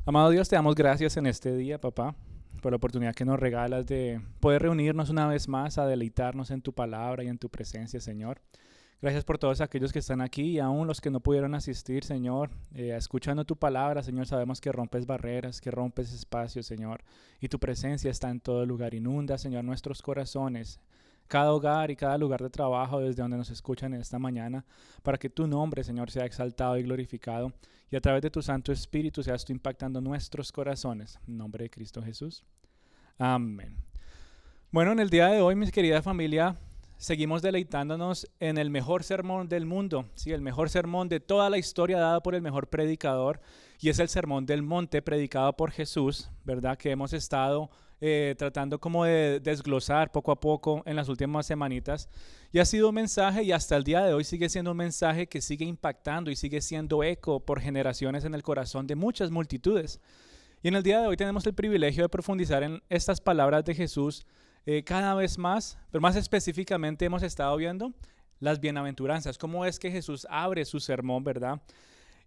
Amado Dios, te damos gracias en este día, papá, por la oportunidad que nos regalas de poder reunirnos una vez más a deleitarnos en tu palabra y en tu presencia, Señor. Gracias por todos aquellos que están aquí y aún los que no pudieron asistir, Señor. Escuchando tu palabra, Señor, sabemos que rompes barreras, que rompes espacios, Señor, y tu presencia está en todo lugar. Inunda, Señor, nuestros corazones, cada hogar y cada lugar de trabajo desde donde nos escuchan en esta mañana, para que tu nombre, Señor, sea exaltado y glorificado y a través de tu Santo Espíritu seas tú impactando nuestros corazones. En nombre de Cristo Jesús. Amén. Bueno, en el día de hoy, mis querida familia, seguimos deleitándonos en el mejor sermón del mundo, ¿sí? El mejor sermón de toda la historia dada por el mejor predicador, y es el Sermón del Monte predicado por Jesús, ¿verdad? Que hemos estado tratando como de desglosar poco a poco en las últimas semanitas, y ha sido un mensaje, y hasta el día de hoy sigue siendo un mensaje que sigue impactando y sigue siendo eco por generaciones en el corazón de muchas multitudes. Y en el día de hoy tenemos el privilegio de profundizar en estas palabras de Jesús cada vez más, pero más específicamente hemos estado viendo las bienaventuranzas, cómo es que Jesús abre su sermón, ¿verdad?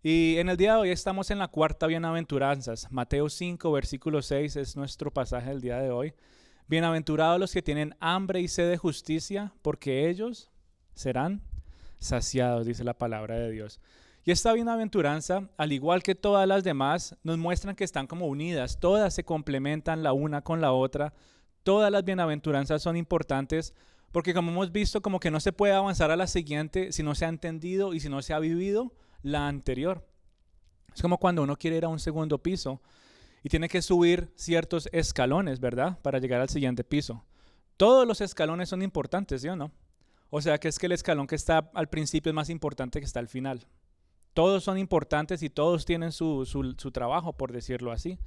Y en el día de hoy estamos en la cuarta bienaventuranzas. Mateo 5, versículo 6 es nuestro pasaje del día de hoy. Bienaventurados los que tienen hambre y sed de justicia, porque ellos serán saciados, dice la palabra de Dios. Y esta bienaventuranza, al igual que todas las demás, nos muestran que están como unidas, todas se complementan la una con la otra. Todas las bienaventuranzas son importantes porque, como hemos visto, como que no se puede avanzar a la siguiente si no se ha entendido y si no se ha vivido la anterior. Es como cuando uno quiere ir a un segundo piso y tiene que subir ciertos escalones, ¿verdad? Para llegar al siguiente piso. Todos los escalones son importantes, ¿sí o no? O sea que es que el escalón que está al principio es más importante que está al final. Todos son importantes y todos tienen su trabajo, por decirlo así.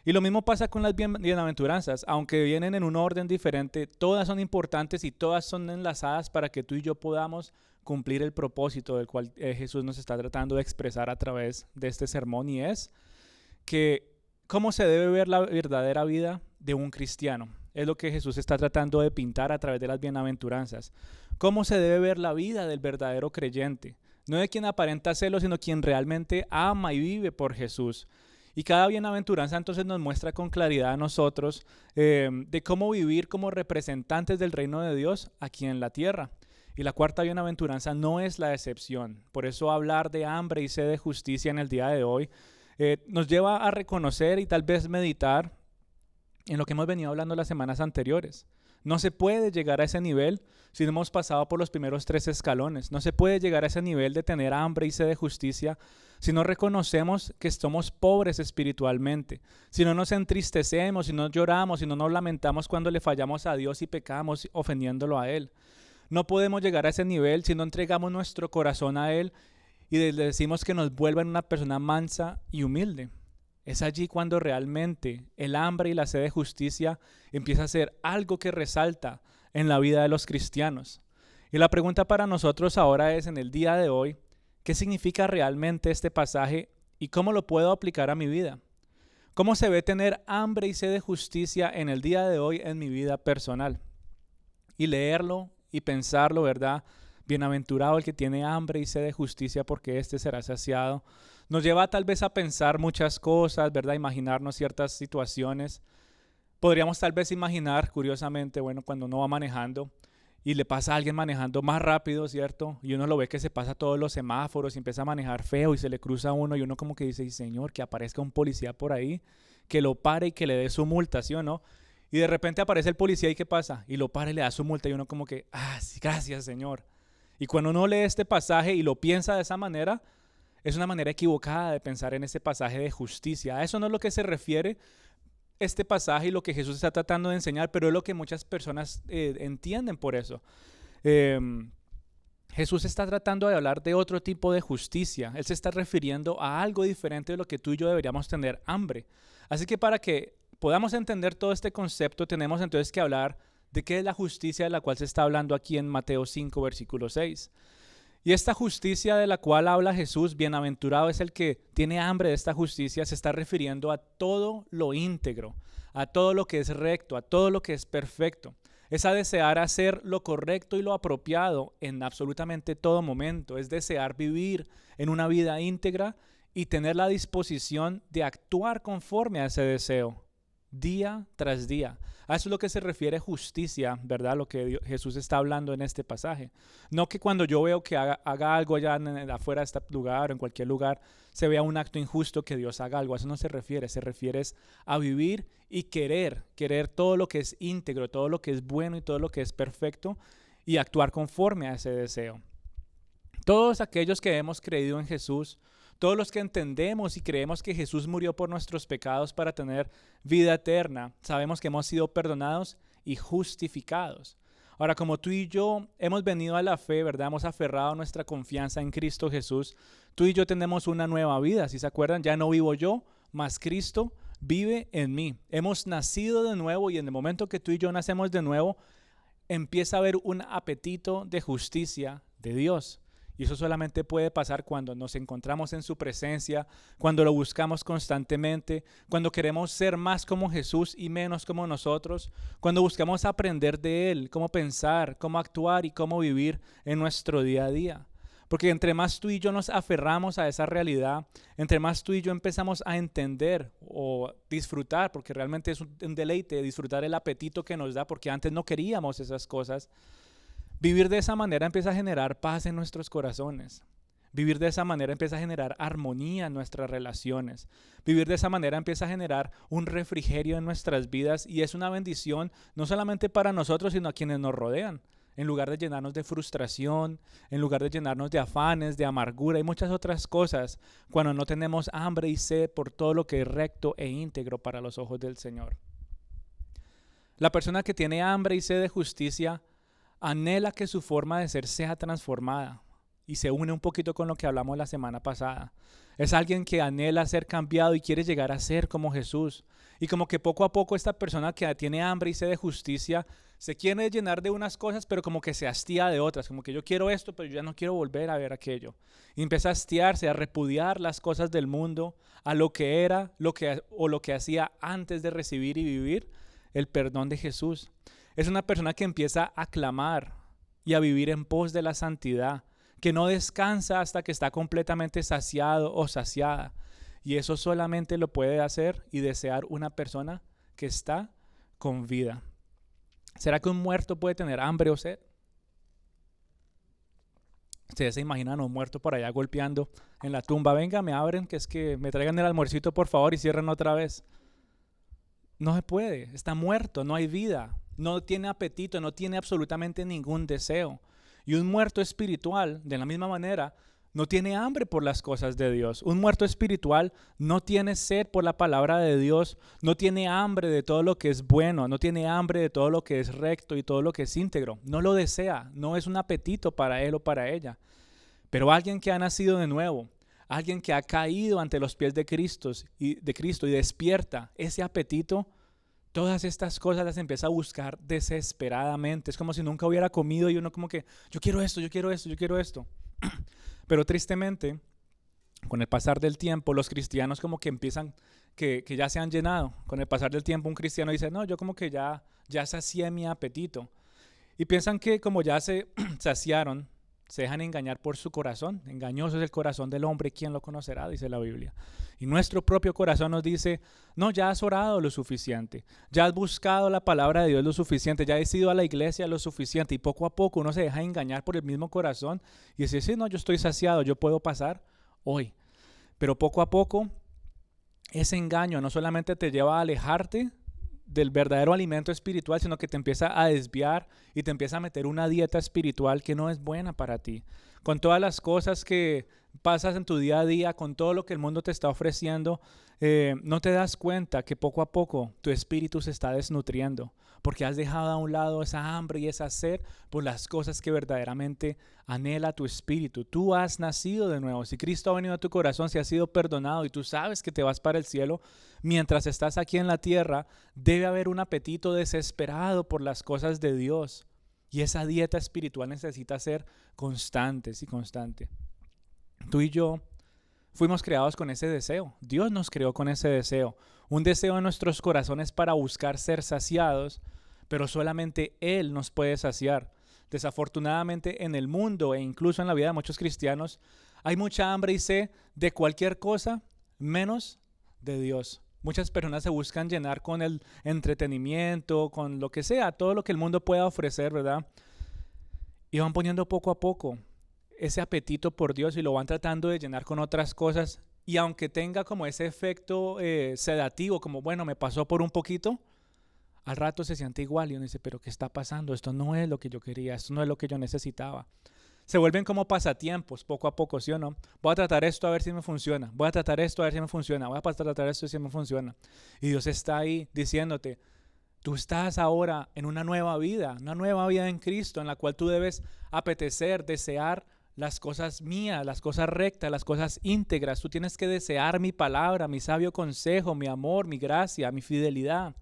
Y lo mismo pasa con las bienaventuranzas, aunque vienen en un orden diferente, todas son importantes y todas son enlazadas para que tú y yo podamos cumplir el propósito del cual Jesús nos está tratando de expresar a través de este sermón, y es que cómo se debe ver la verdadera vida de un cristiano. Es lo que Jesús está tratando de pintar a través de las bienaventuranzas. Cómo se debe ver la vida del verdadero creyente, no de quien aparenta hacerlo, sino quien realmente ama y vive por Jesús. Y cada bienaventuranza entonces nos muestra con claridad a nosotros de cómo vivir como representantes del reino de Dios aquí en la tierra. Y la cuarta bienaventuranza no es la excepción. Por eso hablar de hambre y sed de justicia en el día de hoy nos lleva a reconocer y tal vez meditar en lo que hemos venido hablando las semanas anteriores. No se puede llegar a ese nivel si no hemos pasado por los primeros tres escalones. No se puede llegar a ese nivel de tener hambre y sed de justicia si no reconocemos que somos pobres espiritualmente, si no nos entristecemos, si no lloramos, si no nos lamentamos cuando le fallamos a Dios y pecamos ofendiéndolo a Él. No podemos llegar a ese nivel si no entregamos nuestro corazón a Él y le decimos que nos vuelva en una persona mansa y humilde. Es allí cuando realmente el hambre y la sed de justicia empieza a ser algo que resalta en la vida de los cristianos. Y la pregunta para nosotros ahora es, en el día de hoy, ¿qué significa realmente este pasaje y cómo lo puedo aplicar a mi vida? ¿Cómo se ve tener hambre y sed de justicia en el día de hoy en mi vida personal? Y leerlo y pensarlo, ¿verdad? Bienaventurado el que tiene hambre y sed de justicia, porque éste será saciado. Nos lleva tal vez a pensar muchas cosas, ¿verdad? Imaginarnos ciertas situaciones. Podríamos tal vez imaginar, curiosamente, bueno, cuando uno va manejando y le pasa a alguien manejando más rápido, ¿cierto? Y uno lo ve que se pasa todos los semáforos y empieza a manejar feo y se le cruza a uno y uno como que dice, Señor, que aparezca un policía por ahí, que lo pare y que le dé su multa, ¿sí o no? Y de repente aparece el policía y ¿qué pasa? Y lo para y le da su multa y uno como que, sí, gracias, Señor. Y cuando uno lee este pasaje y lo piensa de esa manera, es una manera equivocada de pensar en este pasaje de justicia. A eso no es lo que se refiere este pasaje y lo que Jesús está tratando de enseñar, pero es lo que muchas personas entienden por eso. Eh, Jesús está tratando de hablar de otro tipo de justicia. Él se está refiriendo a algo diferente de lo que tú y yo deberíamos tener hambre. Así que para que podamos entender todo este concepto, tenemos entonces que hablar de qué es la justicia de la cual se está hablando aquí en Mateo 5, versículo 6. Y esta justicia de la cual habla Jesús, bienaventurado es el que tiene hambre de esta justicia, se está refiriendo a todo lo íntegro, a todo lo que es recto, a todo lo que es perfecto. Es a desear hacer lo correcto y lo apropiado en absolutamente todo momento. Es desear vivir en una vida íntegra y tener la disposición de actuar conforme a ese deseo, día tras día. A eso es lo que se refiere justicia, ¿verdad? Lo que Jesús está hablando en este pasaje. No que cuando yo veo que haga algo allá afuera de este lugar o en cualquier lugar, se vea un acto injusto que Dios haga algo. A eso no se refiere. Se refiere a vivir y querer todo lo que es íntegro, todo lo que es bueno y todo lo que es perfecto y actuar conforme a ese deseo. Todos aquellos que hemos creído en Jesús, todos los que entendemos y creemos que Jesús murió por nuestros pecados para tener vida eterna, sabemos que hemos sido perdonados y justificados. Ahora, como tú y yo hemos venido a la fe, ¿verdad? Hemos aferrado nuestra confianza en Cristo Jesús. Tú y yo tenemos una nueva vida. Si se acuerdan, ya no vivo yo, mas Cristo vive en mí. Hemos nacido de nuevo y en el momento que tú y yo nacemos de nuevo, empieza a haber un apetito de justicia de Dios. Y eso solamente puede pasar cuando nos encontramos en su presencia, cuando lo buscamos constantemente, cuando queremos ser más como Jesús y menos como nosotros, cuando buscamos aprender de Él, cómo pensar, cómo actuar y cómo vivir en nuestro día a día. Porque entre más tú y yo nos aferramos a esa realidad, entre más tú y yo empezamos a entender o disfrutar, porque realmente es un deleite disfrutar el apetito que nos da, porque antes no queríamos esas cosas. Vivir de esa manera empieza a generar paz en nuestros corazones. Vivir de esa manera empieza a generar armonía en nuestras relaciones. Vivir de esa manera empieza a generar un refrigerio en nuestras vidas y es una bendición no solamente para nosotros, sino a quienes nos rodean. En lugar de llenarnos de frustración, en lugar de llenarnos de afanes, de amargura y muchas otras cosas, cuando no tenemos hambre y sed por todo lo que es recto e íntegro para los ojos del Señor. La persona que tiene hambre y sed de justicia anhela que su forma de ser sea transformada y se une un poquito con lo que hablamos la semana pasada. Es alguien que anhela ser cambiado y quiere llegar a ser como Jesús. Y como que poco a poco esta persona que tiene hambre y sed de justicia se quiere llenar de unas cosas, pero como que se hastía de otras. Como que yo quiero esto, pero yo ya no quiero volver a ver aquello. Y empieza a hastiarse, a repudiar las cosas del mundo, a lo que era lo que hacía antes de recibir y vivir el perdón de Jesús. Es una persona que empieza a clamar y a vivir en pos de la santidad, que no descansa hasta que está completamente saciado o saciada. Y eso solamente lo puede hacer y desear una persona que está con vida. ¿Será que un muerto puede tener hambre o sed? Ustedes se imaginan a un muerto por allá golpeando en la tumba. Venga, me abren, que es que me traigan el almuercito por favor y cierren otra vez. No se puede, está muerto, no hay vida. No tiene apetito, no tiene absolutamente ningún deseo. Y un muerto espiritual, de la misma manera, no tiene hambre por las cosas de Dios. Un muerto espiritual no tiene sed por la palabra de Dios, no tiene hambre de todo lo que es bueno, no tiene hambre de todo lo que es recto y todo lo que es íntegro. No lo desea, no es un apetito para él o para ella. Pero alguien que ha nacido de nuevo, alguien que ha caído ante los pies de Cristo y despierta ese apetito, todas estas cosas las empieza a buscar desesperadamente. Es como si nunca hubiera comido y uno como que, yo quiero esto, yo quiero esto, yo quiero esto. Pero tristemente, con el pasar del tiempo, los cristianos como que empiezan, que ya se han llenado. Con el pasar del tiempo un cristiano dice, no, yo como que ya sacié mi apetito. Y piensan que como ya se saciaron, se dejan engañar por su corazón. Engañoso es el corazón del hombre, ¿quién lo conocerá? Dice la Biblia. Y nuestro propio corazón nos dice, no, ya has orado lo suficiente, ya has buscado la palabra de Dios lo suficiente, ya has ido a la iglesia lo suficiente. Y poco a poco uno se deja engañar por el mismo corazón y dice, sí, no, yo estoy saciado, yo puedo pasar hoy. Pero poco a poco ese engaño no solamente te lleva a alejarte del verdadero alimento espiritual, sino que te empieza a desviar y te empieza a meter una dieta espiritual que no es buena para ti. Con todas las cosas que pasas en tu día a día, con todo lo que el mundo te está ofreciendo, no te das cuenta que poco a poco tu espíritu se está desnutriendo, porque has dejado a un lado esa hambre y esa sed por las cosas que verdaderamente anhela tu espíritu. Tú has nacido de nuevo. Si Cristo ha venido a tu corazón, si has sido perdonado y tú sabes que te vas para el cielo, mientras estás aquí en la tierra, debe haber un apetito desesperado por las cosas de Dios. Y esa dieta espiritual necesita ser constante y constante. Tú y yo fuimos creados con ese deseo. Dios nos creó con ese deseo. Un deseo en nuestros corazones para buscar ser saciados, pero solamente Él nos puede saciar. Desafortunadamente en el mundo e incluso en la vida de muchos cristianos Hay mucha hambre y sed de cualquier cosa menos de Dios. Muchas personas se buscan llenar con el entretenimiento, con lo que sea, todo lo que el mundo pueda ofrecer, ¿verdad? Y van poniendo poco a poco ese apetito por Dios y lo van tratando de llenar con otras cosas. Y aunque tenga como ese efecto sedativo, como bueno, me pasó por un poquito, al rato se siente igual y uno dice, pero ¿qué está pasando? Esto no es lo que yo quería, esto no es lo que yo necesitaba. Se vuelven como pasatiempos, poco a poco, ¿sí o no? Voy a tratar esto a ver si me funciona, voy a tratar esto a ver si me funciona, voy a tratar esto a ver si me funciona. Y Dios está ahí diciéndote, tú estás ahora en una nueva vida en Cristo, en la cual tú debes apetecer, desear las cosas mías, las cosas rectas, las cosas íntegras. Tú tienes que desear mi palabra, mi sabio consejo, mi amor, mi gracia, mi fidelidad.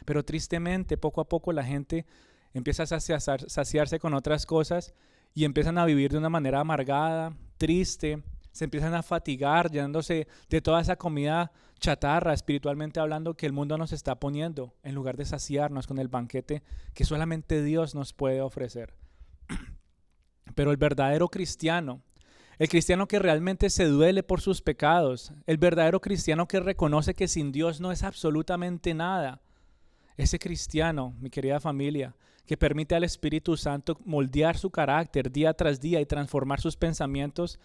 Pero tristemente, poco a poco la gente empieza a saciarse con otras cosas y empiezan a vivir de una manera amargada, triste, se empiezan a fatigar, llenándose de toda esa comida chatarra, espiritualmente hablando, que el mundo nos está poniendo, en lugar de saciarnos con el banquete que solamente Dios nos puede ofrecer. Pero el verdadero cristiano, el cristiano que realmente se duele por sus pecados, el verdadero cristiano que reconoce que sin Dios no es absolutamente nada, ese cristiano, mi querida familia, que permite al Espíritu Santo moldear su carácter día tras día y transformar sus pensamientos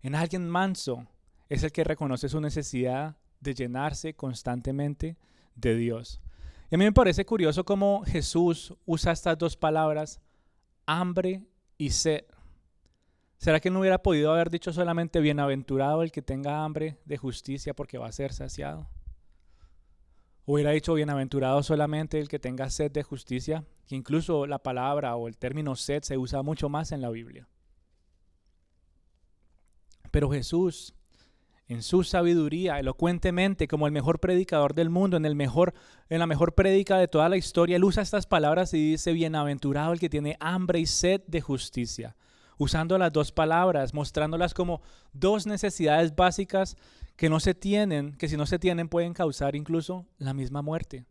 en alguien manso, es el que reconoce su necesidad de llenarse constantemente de Dios. Y a mí me parece curioso cómo Jesús usa estas dos palabras, hambre y sed. ¿Será que no hubiera podido haber dicho solamente bienaventurado el que tenga hambre de justicia porque va a ser saciado? Hubiera dicho bienaventurado solamente el que tenga sed de justicia, que incluso la palabra o el término sed se usa mucho más en la Biblia. Pero Jesús, en su sabiduría, elocuentemente, como el mejor predicador del mundo, en la mejor prédica de toda la historia, él usa estas palabras y dice, bienaventurado el que tiene hambre y sed de justicia, usando las dos palabras, mostrándolas como dos necesidades básicas que no se tienen, que si no se tienen pueden causar incluso la misma muerte.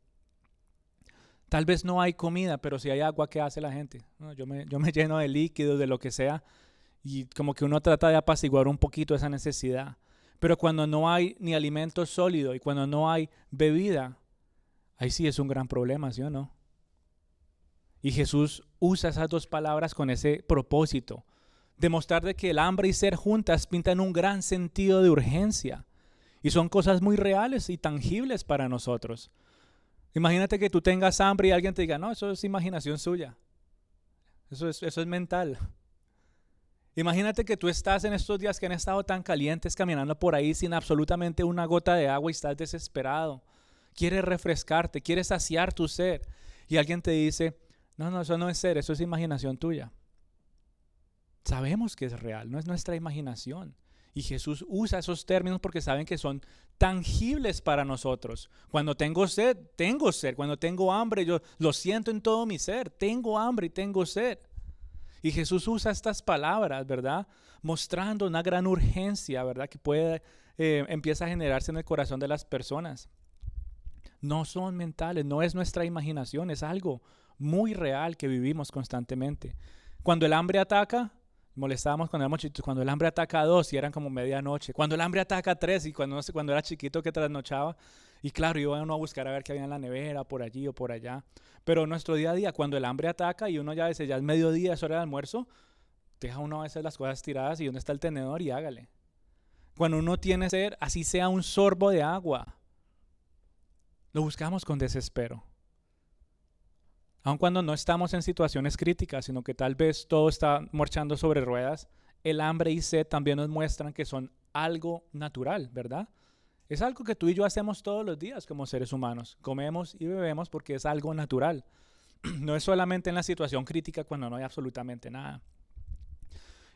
Tal vez no hay comida, pero si hay agua, ¿qué hace la gente? No, yo me lleno de líquidos, de lo que sea, y como que uno trata de apaciguar un poquito esa necesidad. Pero cuando no hay ni alimento sólido y cuando no hay bebida, ahí sí es un gran problema, ¿sí o no? Y Jesús usa esas dos palabras con ese propósito, demostrar de que el hambre y ser juntas pintan un gran sentido de urgencia. Y son cosas muy reales y tangibles para nosotros. Imagínate que tú tengas hambre y alguien te diga, no, eso es imaginación suya. Eso es mental. Imagínate que tú estás en estos días que han estado tan calientes caminando por ahí sin absolutamente una gota de agua y estás desesperado. Quieres refrescarte, quieres saciar tu sed. Y alguien te dice, no, eso no es sed, eso es imaginación tuya. Sabemos que es real, no es nuestra imaginación. Y Jesús usa esos términos porque saben que son tangibles para nosotros. Cuando tengo sed, tengo sed. Cuando tengo hambre, yo lo siento en todo mi ser. Tengo hambre y tengo sed. Y Jesús usa estas palabras, ¿verdad? Mostrando una gran urgencia, ¿verdad? Que empieza a generarse en el corazón de las personas. No son mentales, no es nuestra imaginación, es algo muy real que vivimos constantemente. Cuando el hambre ataca, molestábamos cuando éramos chiquitos, cuando el hambre ataca a 2 y eran como medianoche, cuando el hambre ataca a 3 y cuando era chiquito que trasnochaba, y claro, iba uno a buscar a ver qué había en la nevera, por allí o por allá. Pero nuestro día a día, cuando el hambre ataca y uno ya dice, ya es mediodía, es hora de almuerzo, deja uno a veces las cosas tiradas y dónde está el tenedor y hágale. Cuando uno tiene sed, así sea un sorbo de agua, lo buscamos con desespero. Aun cuando no estamos en situaciones críticas, sino que tal vez todo está marchando sobre ruedas, el hambre y sed también nos muestran que son algo natural, ¿verdad? Es algo que tú y yo hacemos todos los días como seres humanos. Comemos y bebemos porque es algo natural. No es solamente en la situación crítica cuando no hay absolutamente nada.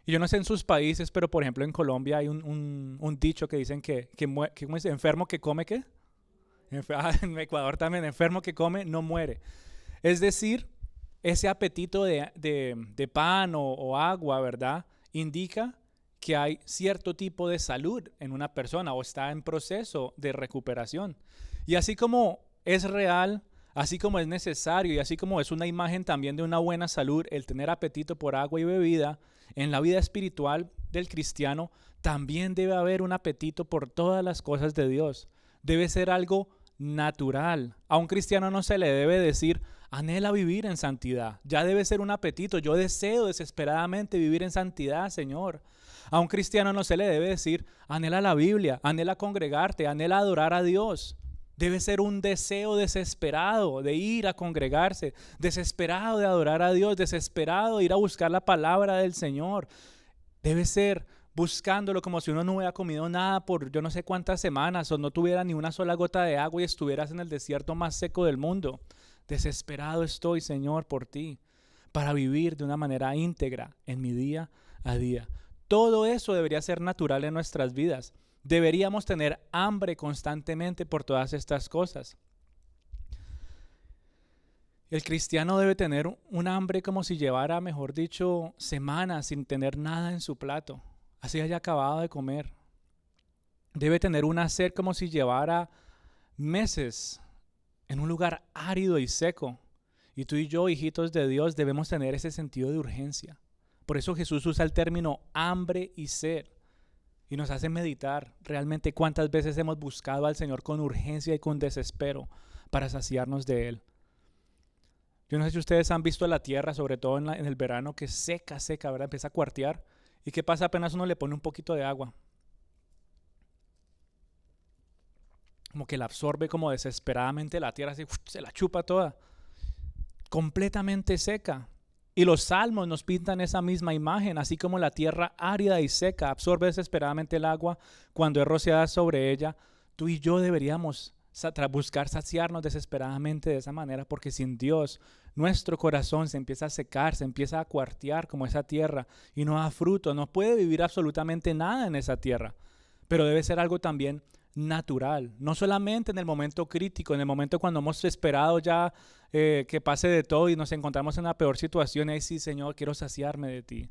Y yo no sé en sus países, pero por ejemplo en Colombia hay un dicho que dicen que ¿cómo es? Enfermo que come, ¿qué? En Ecuador también, enfermo que come no muere. Es decir, ese apetito de pan o agua, ¿verdad? Indica que hay cierto tipo de salud en una persona o está en proceso de recuperación. Y así como es real, así como es necesario y así como es una imagen también de una buena salud, el tener apetito por agua y bebida, en la vida espiritual del cristiano también debe haber un apetito por todas las cosas de Dios. Debe ser algo natural. A un cristiano no se le debe decir, anhela vivir en santidad. Ya debe ser un apetito. Yo deseo desesperadamente vivir en santidad, Señor. A un cristiano no se le debe decir, anhela la Biblia, anhela congregarte, anhela adorar a Dios. Debe ser un deseo desesperado de ir a congregarse, desesperado de adorar a Dios, desesperado de ir a buscar la palabra del Señor. Debe ser buscándolo como si uno no hubiera comido nada por yo no sé cuántas semanas o no tuviera ni una sola gota de agua y estuvieras en el desierto más seco del mundo. Desesperado estoy, Señor, por ti, para vivir de una manera íntegra en mi día a día. Todo eso debería ser natural en nuestras vidas. Deberíamos tener hambre constantemente por todas estas cosas. El cristiano debe tener un hambre como si llevara, mejor dicho, semanas sin tener nada en su plato, así haya acabado de comer. Debe tener una sed como si llevara meses en un lugar árido y seco. Y tú y yo, hijitos de Dios, debemos tener ese sentido de urgencia. Por eso Jesús usa el término hambre y sed y nos hace meditar realmente cuántas veces hemos buscado al Señor con urgencia y con desespero para saciarnos de Él. Yo no sé si ustedes han visto la tierra, sobre todo en el verano, que es seca, seca, ¿verdad? Empieza a cuartear. ¿Y qué pasa apenas uno le pone un poquito de agua? Como que la absorbe como desesperadamente la tierra, así se la chupa toda. Completamente seca. Y los salmos nos pintan esa misma imagen, así como la tierra árida y seca absorbe desesperadamente el agua cuando es rociada sobre ella. Tú y yo deberíamos buscar saciarnos desesperadamente de esa manera, porque sin Dios nuestro corazón se empieza a secar, se empieza a cuartear como esa tierra y no da fruto, no puede vivir absolutamente nada en esa tierra, pero debe ser algo también natural, no solamente en el momento crítico, en el momento cuando hemos esperado ya que pase de todo y nos encontramos en una peor situación. Ahí sí, Señor, quiero saciarme de ti.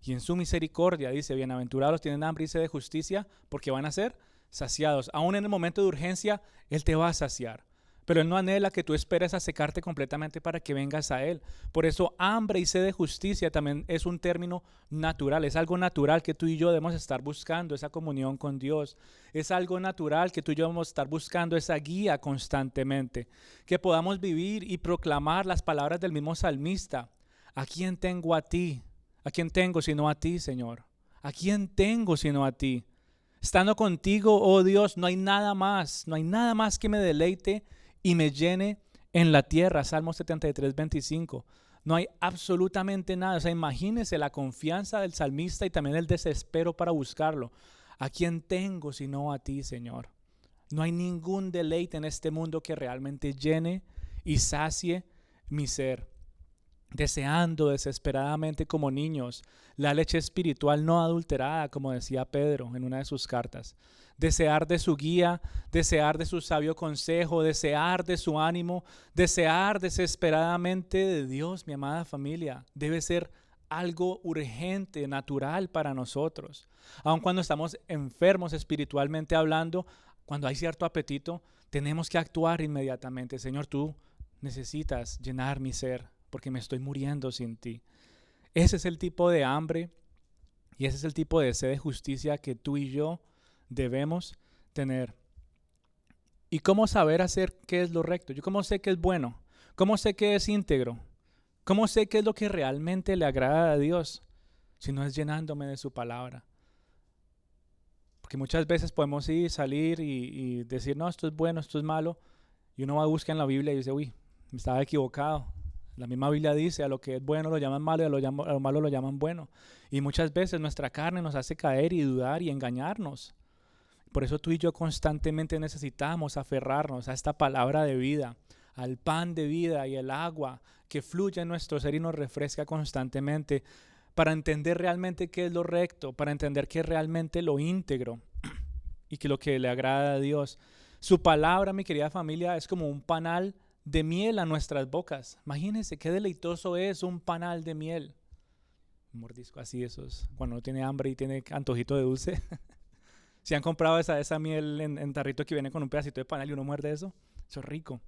Y en su misericordia dice, bienaventurados tienen hambre y sed de justicia, porque van a ser saciados. Aún en el momento de urgencia, Él te va a saciar. Pero Él no anhela que tú esperes a secarte completamente para que vengas a Él. Por eso hambre y sed de justicia también es un término natural. Es algo natural que tú y yo debemos estar buscando, esa comunión con Dios. Es algo natural que tú y yo debemos estar buscando esa guía constantemente. Que podamos vivir y proclamar las palabras del mismo salmista. ¿A quién tengo a ti? ¿A quién tengo sino a ti, Señor? ¿A quién tengo sino a ti? Estando contigo, oh Dios, no hay nada más que me deleite y me llene en la tierra. Salmo 73, 25. No hay absolutamente nada. O sea, imagínese la confianza del salmista y también el desespero para buscarlo. ¿A quién tengo sino a ti, Señor? No hay ningún deleite en este mundo que realmente llene y sacie mi ser. Deseando desesperadamente como niños la leche espiritual no adulterada, como decía Pedro en una de sus cartas. Desear de su guía, desear de su sabio consejo, desear de su ánimo, desear desesperadamente de Dios, mi amada familia. Debe ser algo urgente, natural para nosotros. Aun cuando estamos enfermos espiritualmente hablando, cuando hay cierto apetito, tenemos que actuar inmediatamente. Señor, tú necesitas llenar mi ser, porque me estoy muriendo sin ti. Ese es el tipo de hambre y ese es el tipo de sed de justicia que tú y yo debemos tener. ¿Y cómo saber hacer qué es lo recto? Yo cómo sé qué es bueno, cómo sé qué es íntegro, cómo sé qué es lo que realmente le agrada a Dios, si no es llenándome de su palabra. Porque muchas veces podemos ir, salir y decir, no, esto es bueno, esto es malo, y uno va a buscar en la Biblia y dice, uy, me estaba equivocado. La misma Biblia dice, a lo que es bueno lo llaman malo y a lo malo lo llaman bueno. Y muchas veces nuestra carne nos hace caer y dudar y engañarnos. Por eso tú y yo constantemente necesitamos aferrarnos a esta palabra de vida, al pan de vida y el agua que fluye en nuestro ser y nos refresca constantemente para entender realmente qué es lo recto, para entender qué es realmente lo íntegro y que lo que le agrada a Dios. Su palabra, mi querida familia, es como un panal de miel a nuestras bocas. Imagínense qué deleitoso es un panal de miel. Un mordisco así, esos, cuando uno tiene hambre y tiene antojito de dulce. Si han comprado esa miel en tarrito que viene con un pedacito de panal y uno muerde eso, eso es rico.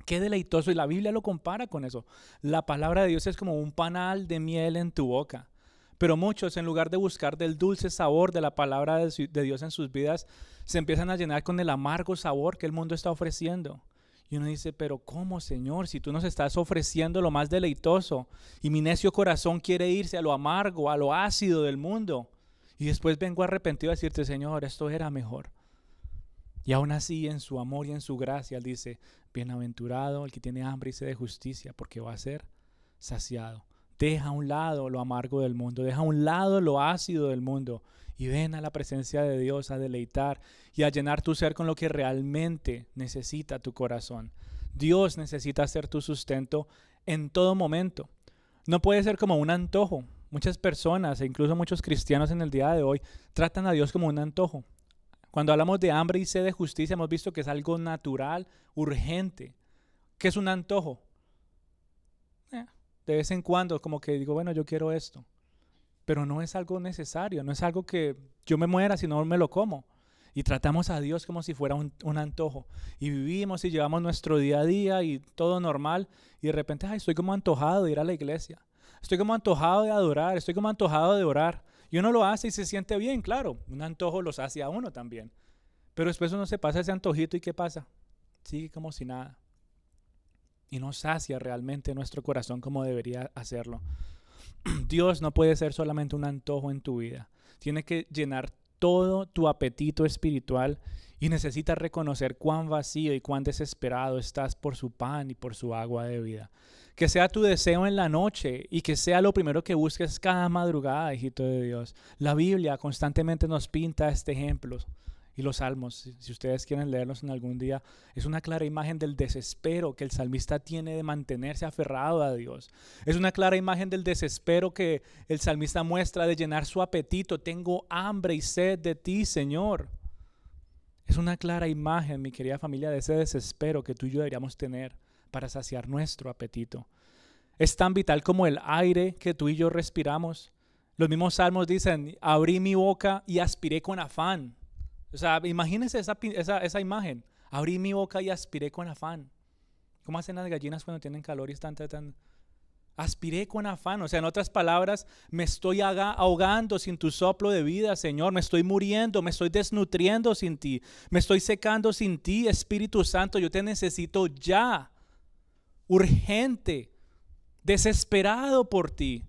Qué deleitoso, y la Biblia lo compara con eso. La palabra de Dios es como un panal de miel en tu boca. Pero muchos, en lugar de buscar del dulce sabor de la palabra de Dios en sus vidas, se empiezan a llenar con el amargo sabor que el mundo está ofreciendo. Y uno dice, pero ¿cómo, Señor? Si tú nos estás ofreciendo lo más deleitoso y mi necio corazón quiere irse a lo amargo, a lo ácido del mundo. Y después vengo arrepentido a decirte, Señor, esto era mejor. Y aún así, en su amor y en su gracia, Él dice, bienaventurado el que tiene hambre y sed de justicia, porque va a ser saciado. Deja a un lado lo amargo del mundo, deja a un lado lo ácido del mundo y ven a la presencia de Dios a deleitar y a llenar tu ser con lo que realmente necesita tu corazón. Dios necesita ser tu sustento en todo momento. No puede ser como un antojo. Muchas personas e incluso muchos cristianos en el día de hoy tratan a Dios como un antojo. Cuando hablamos de hambre y sed de justicia, hemos visto que es algo natural, urgente. ¿Qué es un antojo? De vez en cuando, como que digo, bueno, yo quiero esto. Pero no es algo necesario, no es algo que yo me muera si no me lo como. Y tratamos a Dios como si fuera un antojo. Y vivimos y llevamos nuestro día a día y todo normal. Y de repente, ay, estoy como antojado de ir a la iglesia. Estoy como antojado de adorar, estoy como antojado de orar. Y uno lo hace y se siente bien, claro. Un antojo los hace a uno también. Pero después uno se pasa ese antojito y ¿qué pasa? Sigue como si nada. Y no sacia realmente nuestro corazón como debería hacerlo. Dios no puede ser solamente un antojo en tu vida. Tiene que llenar todo tu apetito espiritual y necesitas reconocer cuán vacío y cuán desesperado estás por su pan y por su agua de vida. Que sea tu deseo en la noche y que sea lo primero que busques cada madrugada, hijito de Dios. La Biblia constantemente nos pinta este ejemplo. Y los salmos, si ustedes quieren leerlos en algún día, es una clara imagen del desespero que el salmista tiene de mantenerse aferrado a Dios. Es una clara imagen del desespero que el salmista muestra de llenar su apetito. Tengo hambre y sed de ti, Señor. Es una clara imagen, mi querida familia, de ese desespero que tú y yo deberíamos tener para saciar nuestro apetito. Es tan vital como el aire que tú y yo respiramos. Los mismos salmos dicen, abrí mi boca y aspiré con afán. O sea, imagínense esa imagen. Abrí mi boca y aspiré con afán. ¿Cómo hacen las gallinas cuando tienen calor y están tratando? Aspiré con afán. O sea, en otras palabras, me estoy ahogando sin tu soplo de vida, Señor. Me estoy muriendo, me estoy desnutriendo sin ti. Me estoy secando sin ti, Espíritu Santo. Yo te necesito ya. Urgente. Desesperado por ti.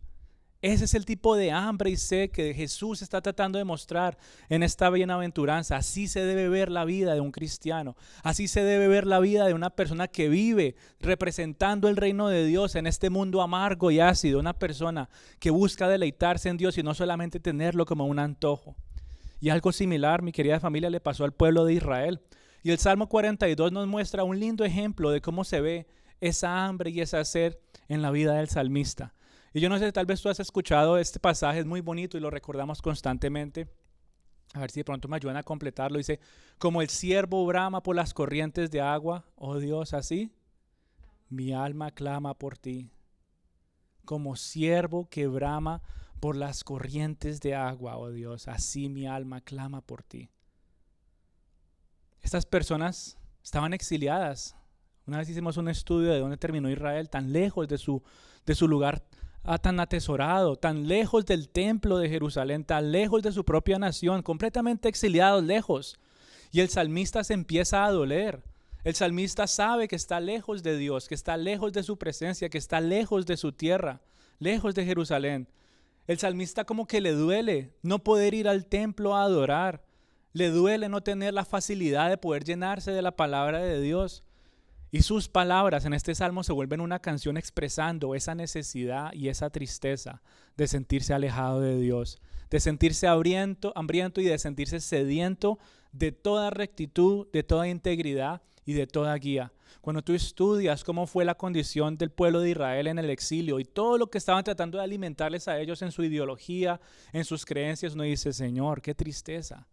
Ese es el tipo de hambre y sed que Jesús está tratando de mostrar en esta bienaventuranza. Así se debe ver la vida de un cristiano. Así se debe ver la vida de una persona que vive representando el reino de Dios en este mundo amargo y ácido. Una persona que busca deleitarse en Dios y no solamente tenerlo como un antojo. Y algo similar, mi querida familia, le pasó al pueblo de Israel. Y el Salmo 42 nos muestra un lindo ejemplo de cómo se ve esa hambre y esa sed en la vida del salmista. Y yo no sé, tal vez tú has escuchado este pasaje, es muy bonito y lo recordamos constantemente. A ver si de pronto me ayudan a completarlo. Dice, como el ciervo brama por las corrientes de agua, oh Dios, así mi alma clama por ti. Como ciervo que brama por las corrientes de agua, oh Dios, así mi alma clama por ti. Estas personas estaban exiliadas. Una vez hicimos un estudio de dónde terminó Israel, tan lejos de su lugar tan atesorado, tan lejos del templo de Jerusalén, tan lejos de su propia nación, completamente exiliados, lejos. Y el salmista se empieza a doler. El salmista sabe que está lejos de Dios, que está lejos de su presencia, que está lejos de su tierra, lejos de Jerusalén. El salmista como que le duele no poder ir al templo a adorar. Le duele no tener la facilidad de poder llenarse de la palabra de Dios. Y sus palabras en este salmo se vuelven una canción expresando esa necesidad y esa tristeza de sentirse alejado de Dios, de sentirse hambriento y de sentirse sediento de toda rectitud, de toda integridad y de toda guía. Cuando tú estudias cómo fue la condición del pueblo de Israel en el exilio y todo lo que estaban tratando de alimentarles a ellos en su ideología, en sus creencias, uno dice, Señor, qué tristeza.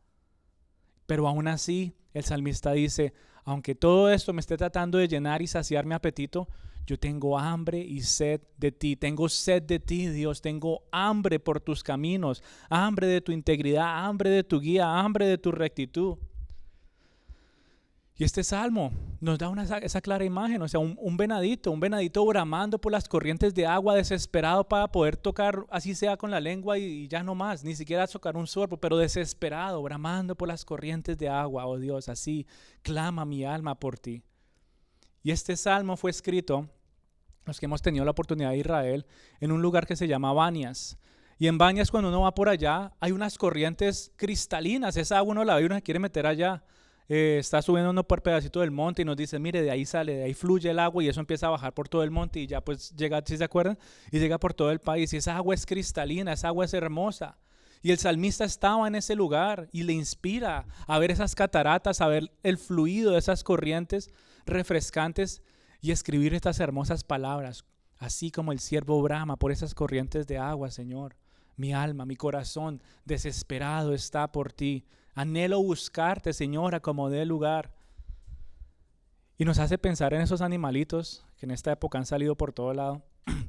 Pero aún así, el salmista dice, aunque todo esto me esté tratando de llenar y saciar mi apetito, yo tengo hambre y sed de ti. Tengo sed de ti, Dios. Tengo hambre por tus caminos, hambre de tu integridad, hambre de tu guía, hambre de tu rectitud. Y este salmo nos da esa clara imagen, o sea, un venadito bramando por las corrientes de agua, desesperado para poder tocar, así sea con la lengua y ya no más, ni siquiera tocar un sorbo, pero desesperado, bramando por las corrientes de agua. Oh Dios, así clama mi alma por ti. Y este salmo fue escrito, los que hemos tenido la oportunidad de Israel, en un lugar que se llama Banias. Y en Banias, cuando uno va por allá, hay unas corrientes cristalinas. Esa agua uno la ve y uno se quiere meter allá. Está subiendo uno por pedacito del monte y nos dice, mire, de ahí sale, de ahí fluye el agua y eso empieza a bajar por todo el monte y ya pues llega, ¿sí se acuerdan? Y llega por todo el país y esa agua es cristalina, esa agua es hermosa. Y el salmista estaba en ese lugar y le inspira a ver esas cataratas, a ver el fluido de esas corrientes refrescantes y escribir estas hermosas palabras, así como el siervo brama por esas corrientes de agua, Señor. Mi alma, mi corazón desesperado está por ti. Anhelo buscarte, Señor, a como dé lugar. Y nos hace pensar en esos animalitos que en esta época han salido por todo lado.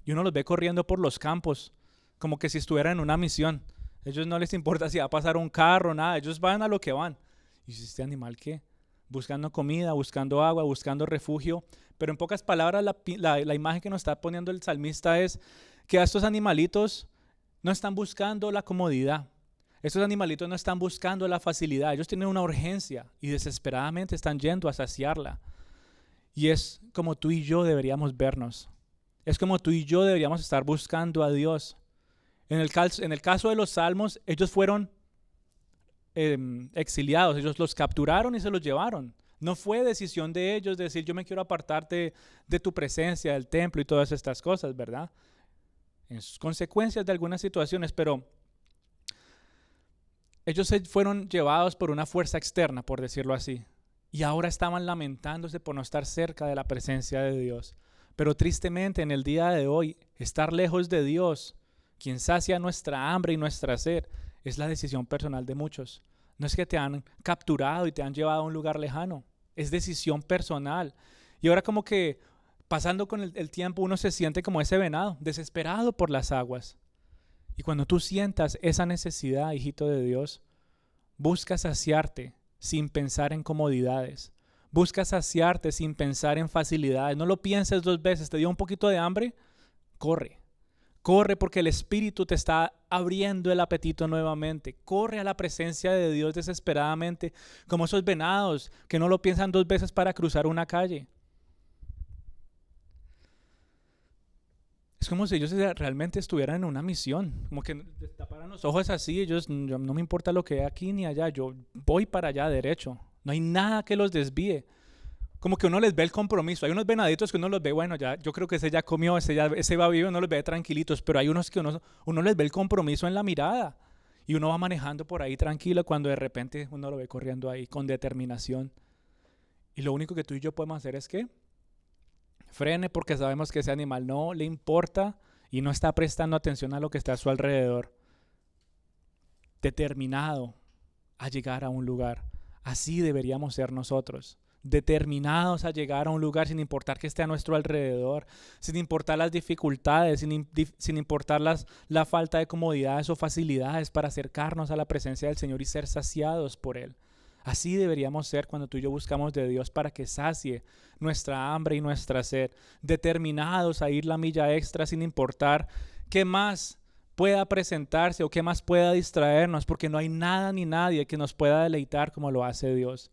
Y uno los ve corriendo por los campos, como que si estuvieran en una misión. A ellos no les importa si va a pasar un carro, nada. Ellos van a lo que van. ¿Y este animal qué? Buscando comida, buscando agua, buscando refugio. Pero en pocas palabras, la imagen que nos está poniendo el salmista es que a estos animalitos no están buscando la comodidad. Estos animalitos no están buscando la facilidad. Ellos tienen una urgencia y desesperadamente están yendo a saciarla. Y es como tú y yo deberíamos vernos. Es como tú y yo deberíamos estar buscando a Dios. En el caso de los salmos, ellos fueron exiliados. Ellos los capturaron y se los llevaron. No fue decisión de ellos decir yo me quiero apartarte de tu presencia, del templo y todas estas cosas, ¿verdad? En sus consecuencias de algunas situaciones, pero ellos se fueron llevados por una fuerza externa, por decirlo así, y ahora estaban lamentándose por no estar cerca de la presencia de Dios. Pero tristemente en el día de hoy, estar lejos de Dios, quien sacia nuestra hambre y nuestra sed, es la decisión personal de muchos. No es que te han capturado y te han llevado a un lugar lejano, es decisión personal. Y ahora como que pasando con el tiempo uno se siente como ese venado, desesperado por las aguas. Y cuando tú sientas esa necesidad, hijito de Dios, busca saciarte sin pensar en comodidades. Busca saciarte sin pensar en facilidades. No lo pienses dos veces. ¿Te dio un poquito de hambre? Corre. Corre porque el Espíritu te está abriendo el apetito nuevamente. Corre a la presencia de Dios desesperadamente, como esos venados que no lo piensan dos veces para cruzar una calle. Es como si ellos realmente estuvieran en una misión, como que taparan los ojos así, ellos, no me importa lo que hay aquí ni allá, yo voy para allá derecho, no hay nada que los desvíe. Como que uno les ve el compromiso, hay unos venaditos que uno los ve, bueno, ya, yo creo que ese ya comió, ese va vivo, uno los ve tranquilitos, pero hay unos que uno les ve el compromiso en la mirada y uno va manejando por ahí tranquilo cuando de repente uno lo ve corriendo ahí con determinación. Y lo único que tú y yo podemos hacer es que frene porque sabemos que ese animal no le importa y no está prestando atención a lo que está a su alrededor. Determinado a llegar a un lugar. Así deberíamos ser nosotros. Determinados a llegar a un lugar sin importar que esté a nuestro alrededor, sin importar las dificultades, sin importar la falta de comodidades o facilidades para acercarnos a la presencia del Señor y ser saciados por Él. Así deberíamos ser cuando tú y yo buscamos de Dios para que sacie nuestra hambre y nuestra sed, determinados a ir la milla extra sin importar qué más pueda presentarse o qué más pueda distraernos, porque no hay nada ni nadie que nos pueda deleitar como lo hace Dios.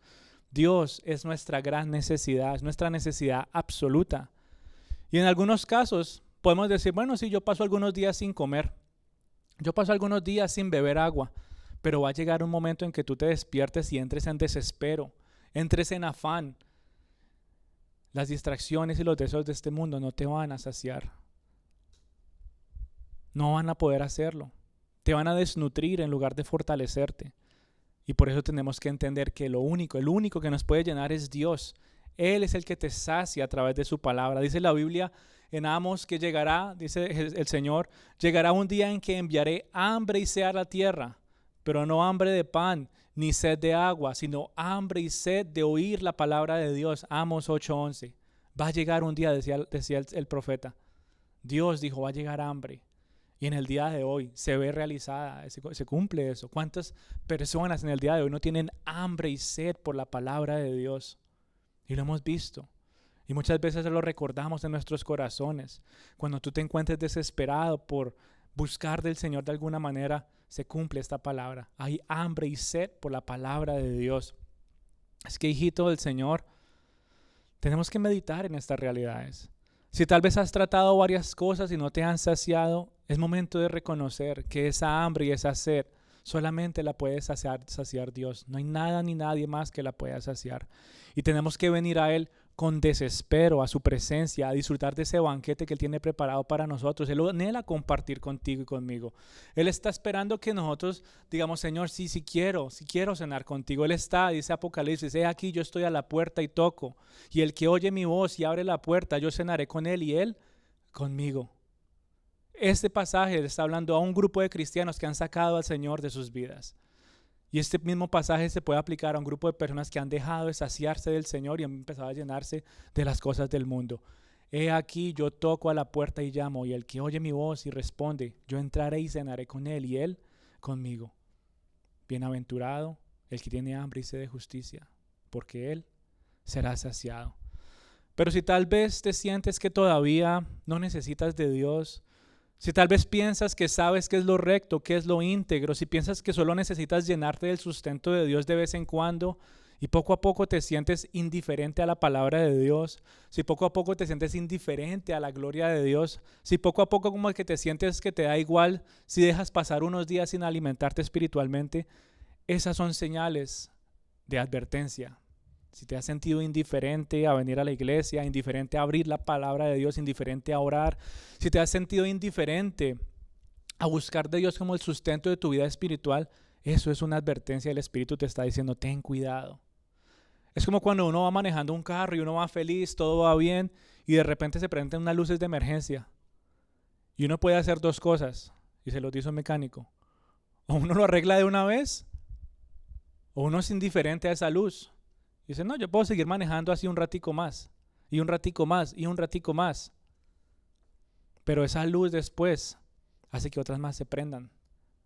Dios es nuestra gran necesidad, es nuestra necesidad absoluta. Y en algunos casos podemos decir, bueno, sí, yo paso algunos días sin comer, yo paso algunos días sin beber agua, pero va a llegar un momento en que tú te despiertes y entres en desespero, entres en afán. Las distracciones y los deseos de este mundo no te van a saciar. No van a poder hacerlo. Te van a desnutrir en lugar de fortalecerte. Y por eso tenemos que entender que el único que nos puede llenar es Dios. Él es el que te sacia a través de su palabra. Dice la Biblia en Amos que llegará, dice el Señor, llegará un día en que enviaré hambre y sed a la tierra, pero no hambre de pan ni sed de agua, sino hambre y sed de oír la palabra de Dios. Amos 8:11. Va a llegar un día, decía el profeta. Dios dijo, va a llegar hambre. Y en el día de hoy se ve realizada, se cumple eso. ¿Cuántas personas en el día de hoy no tienen hambre y sed por la palabra de Dios? Y lo hemos visto. Y muchas veces lo recordamos en nuestros corazones. Cuando tú te encuentres desesperado por buscar del Señor de alguna manera, se cumple esta palabra. Hay hambre y sed por la palabra de Dios. Es que, hijito del Señor, tenemos que meditar en estas realidades. Si tal vez has tratado varias cosas y no te han saciado, es momento de reconocer que esa hambre y esa sed solamente la puede saciar Dios. No hay nada ni nadie más que la pueda saciar. Y tenemos que venir a Él con desespero, a su presencia, a disfrutar de ese banquete que Él tiene preparado para nosotros. Él anhela compartir contigo y conmigo. Él está esperando que nosotros digamos, Señor, sí quiero cenar contigo. Él está, dice Apocalipsis, he aquí yo estoy a la puerta y toco. Y el que oye mi voz y abre la puerta, yo cenaré con Él y Él conmigo. Este pasaje está hablando a un grupo de cristianos que han sacado al Señor de sus vidas. Y este mismo pasaje se puede aplicar a un grupo de personas que han dejado de saciarse del Señor y han empezado a llenarse de las cosas del mundo. He aquí yo toco a la puerta y llamo, y el que oye mi voz y responde, yo entraré y cenaré con él y él conmigo. Bienaventurado el que tiene hambre y sed de justicia, porque él será saciado. Pero si tal vez te sientes que todavía no necesitas de Dios, si tal vez piensas que sabes qué es lo recto, qué es lo íntegro, si piensas que solo necesitas llenarte del sustento de Dios de vez en cuando y poco a poco te sientes indiferente a la palabra de Dios, si poco a poco te sientes indiferente a la gloria de Dios, si poco a poco como que te sientes que te da igual si dejas pasar unos días sin alimentarte espiritualmente, esas son señales de advertencia. Si te has sentido indiferente a venir a la iglesia, indiferente a abrir la palabra de Dios, indiferente a orar, si te has sentido indiferente a buscar de Dios como el sustento de tu vida espiritual, eso es una advertencia. El Espíritu te está diciendo, ten cuidado. Es como cuando uno va manejando un carro y uno va feliz, todo va bien, y de repente se presentan unas luces de emergencia. Y uno puede hacer dos cosas, y se lo dice un mecánico. O uno lo arregla de una vez, o uno es indiferente a esa luz. Dice, no, yo puedo seguir manejando así un ratico más, y un ratico más, y un ratico más. Pero esa luz después hace que otras más se prendan.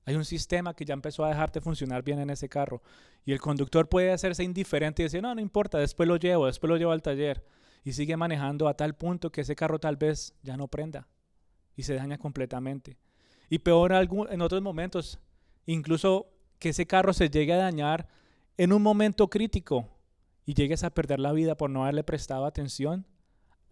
Hay un sistema que ya empezó a dejarte funcionar bien en ese carro. Y el conductor puede hacerse indiferente y decir, no importa, después lo llevo al taller. Y sigue manejando a tal punto que ese carro tal vez ya no prenda y se daña completamente. Y peor en otros momentos, incluso que ese carro se llegue a dañar en un momento crítico y llegues a perder la vida por no haberle prestado atención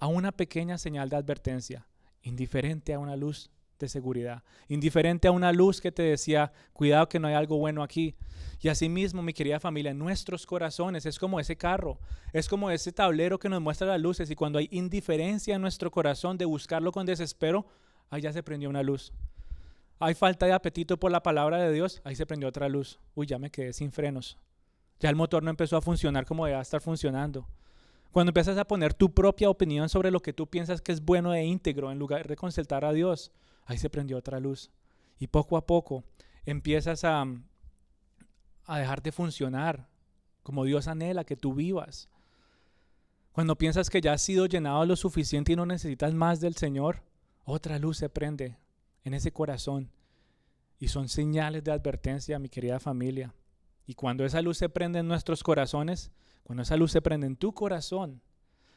a una pequeña señal de advertencia, indiferente a una luz de seguridad, indiferente a una luz que te decía, cuidado que no hay algo bueno aquí. Y asimismo, mi querida familia, en nuestros corazones es como ese carro, es como ese tablero que nos muestra las luces, y cuando hay indiferencia en nuestro corazón de buscarlo con desespero, ahí ya se prendió una luz. Hay falta de apetito por la palabra de Dios, ahí se prendió otra luz. Uy, ya me quedé sin frenos. Ya el motor no empezó a funcionar como debía estar funcionando. Cuando empiezas a poner tu propia opinión sobre lo que tú piensas que es bueno e íntegro en lugar de consultar a Dios, ahí se prendió otra luz. Y poco a poco empiezas a dejar de funcionar como Dios anhela que tú vivas. Cuando piensas que ya has sido llenado lo suficiente y no necesitas más del Señor, otra luz se prende en ese corazón. Y son señales de advertencia, mi querida familia. Y cuando esa luz se prende en nuestros corazones, cuando esa luz se prende en tu corazón,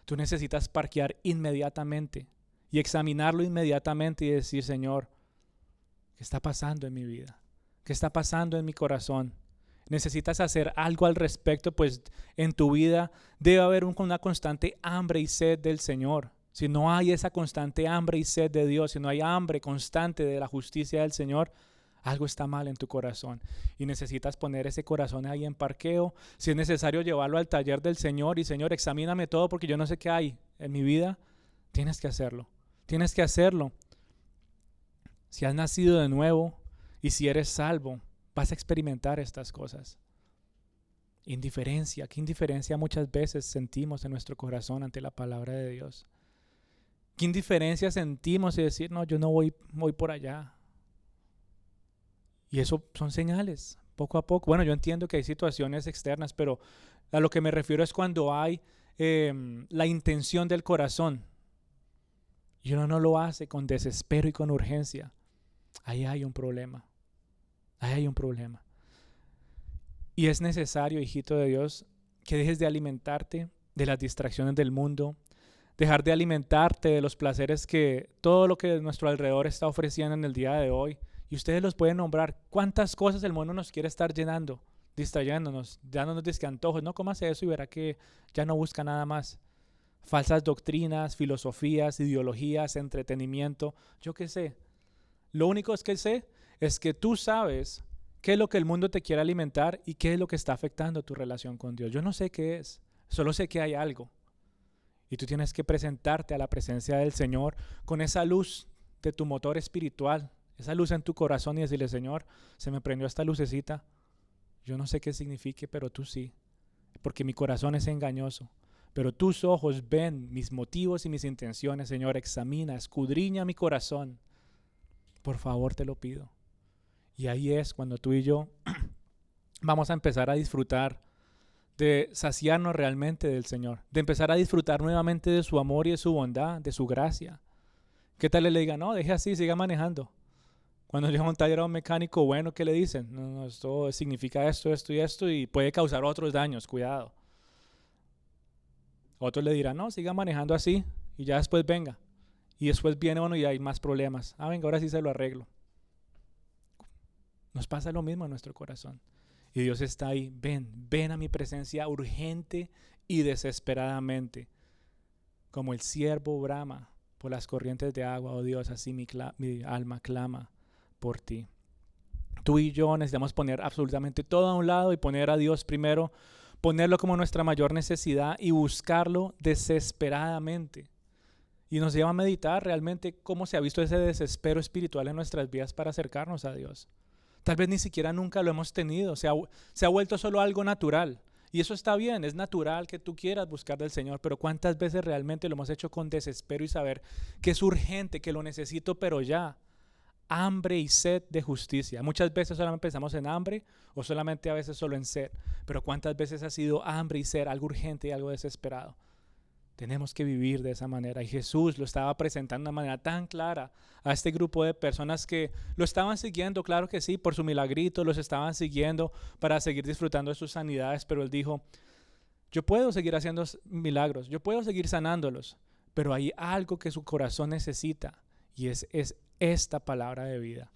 tú necesitas parquear inmediatamente y examinarlo inmediatamente y decir, Señor, ¿qué está pasando en mi vida? ¿Qué está pasando en mi corazón? Necesitas hacer algo al respecto, pues en tu vida debe haber una constante hambre y sed del Señor. Si no hay esa constante hambre y sed de Dios, si no hay hambre constante de la justicia del Señor, algo está mal en tu corazón y necesitas poner ese corazón ahí en parqueo. Si es necesario llevarlo al taller del Señor y Señor, examíname todo porque yo no sé qué hay en mi vida, tienes que hacerlo. Tienes que hacerlo. Si has nacido de nuevo y si eres salvo, vas a experimentar estas cosas. Indiferencia, qué indiferencia muchas veces sentimos en nuestro corazón ante la palabra de Dios. Qué indiferencia sentimos de decir, no, yo no voy por allá. Y eso son señales, poco a poco. Bueno, yo entiendo que hay situaciones externas, pero a lo que me refiero es cuando hay la intención del corazón y uno no lo hace con desespero y con urgencia. Ahí hay un problema. Ahí hay un problema. Y es necesario, hijito de Dios, que dejes de alimentarte de las distracciones del mundo, dejar de alimentarte de los placeres que todo lo que nuestro alrededor está ofreciendo en el día de hoy. Y ustedes los pueden nombrar. ¿Cuántas cosas el mundo nos quiere estar llenando, distrayéndonos, dándonos disque antojos? No comas eso y verá que ya no busca nada más. Falsas doctrinas, filosofías, ideologías, entretenimiento, yo qué sé. Lo único es que sé es que tú sabes qué es lo que el mundo te quiere alimentar y qué es lo que está afectando tu relación con Dios. Yo no sé qué es, solo sé que hay algo. Y tú tienes que presentarte a la presencia del Señor con esa luz de tu motor espiritual, esa luz en tu corazón y decirle: Señor, se me prendió esta lucecita. Yo no sé qué signifique, pero tú sí, porque mi corazón es engañoso. Pero tus ojos ven mis motivos y mis intenciones, Señor. Examina, escudriña mi corazón. Por favor, te lo pido. Y ahí es cuando tú y yo vamos a empezar a disfrutar de saciarnos realmente del Señor, de empezar a disfrutar nuevamente de su amor y de su bondad, de su gracia. ¿Qué tal le diga? No, deje así, siga manejando. Cuando llega a un taller a un mecánico bueno, ¿qué le dicen? No, esto significa esto, esto y esto y puede causar otros daños, cuidado. Otros le dirán: no, siga manejando así y ya después venga. Y después viene uno y hay más problemas. Venga, ahora sí se lo arreglo. Nos pasa lo mismo en nuestro corazón. Y Dios está ahí: ven a mi presencia urgente y desesperadamente. Como el ciervo brama por las corrientes de agua, oh Dios, así mi alma clama por ti. Tú y yo necesitamos poner absolutamente todo a un lado y poner a Dios primero, ponerlo como nuestra mayor necesidad y buscarlo desesperadamente. Y nos lleva a meditar realmente cómo se ha visto ese desespero espiritual en nuestras vidas para acercarnos a Dios. Tal vez ni siquiera nunca lo hemos tenido, se ha vuelto solo algo natural. Y eso está bien, es natural que tú quieras buscar del Señor, pero ¿cuántas veces realmente lo hemos hecho con desespero y saber que es urgente, que lo necesito, pero ya? Hambre y sed de justicia. Muchas veces solamente pensamos en hambre o solamente a veces solo en sed, pero ¿cuántas veces ha sido hambre y sed algo urgente y algo desesperado? Tenemos que vivir de esa manera. Y Jesús lo estaba presentando de una manera tan clara a este grupo de personas que lo estaban siguiendo, claro que sí, por su milagrito, los estaban siguiendo para seguir disfrutando de sus sanidades, pero Él dijo: yo puedo seguir haciendo milagros, yo puedo seguir sanándolos, pero hay algo que su corazón necesita y es esta palabra de vida.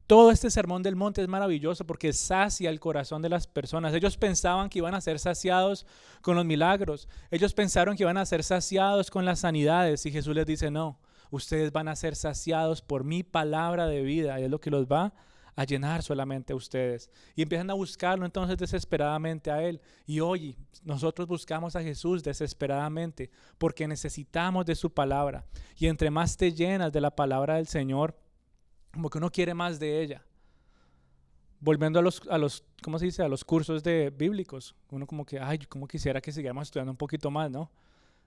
Todo este sermón del monte es maravilloso porque sacia el corazón de las personas. Ellos pensaban que iban a ser saciados con los milagros. Ellos pensaron que iban a ser saciados con las sanidades. Y Jesús les dice: no, ustedes van a ser saciados por mi palabra de vida. Y es lo que los va a llenar solamente a ustedes. Y empiezan a buscarlo entonces desesperadamente a Él. Y hoy nosotros buscamos a Jesús desesperadamente porque necesitamos de su palabra. Y entre más te llenas de la palabra del Señor, como que uno quiere más de ella. Volviendo a los ¿cómo se dice? A los cursos bíblicos. Uno como que, como quisiera que siguiéramos estudiando un poquito más, ¿no?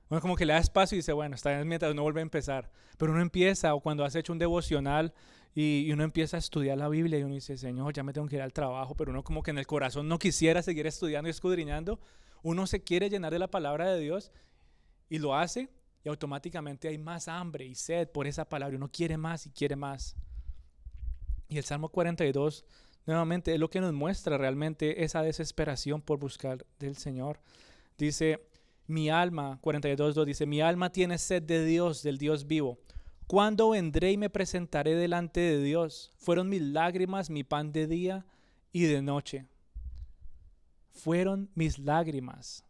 Uno como que le da espacio y dice: bueno, está bien, mientras uno vuelve a empezar. Pero uno empieza, o cuando has hecho un devocional y uno empieza a estudiar la Biblia y uno dice: Señor, ya me tengo que ir al trabajo, pero uno como que en el corazón no quisiera seguir estudiando y escudriñando. Uno se quiere llenar de la palabra de Dios y lo hace, y automáticamente hay más hambre y sed por esa palabra. Uno quiere más y quiere más. Y el Salmo 42, nuevamente, es lo que nos muestra realmente esa desesperación por buscar del Señor. Dice: mi alma, 42:2 dice: mi alma tiene sed de Dios, del Dios vivo. ¿Cuándo vendré y me presentaré delante de Dios? Fueron mis lágrimas mi pan de día y de noche. Fueron mis lágrimas.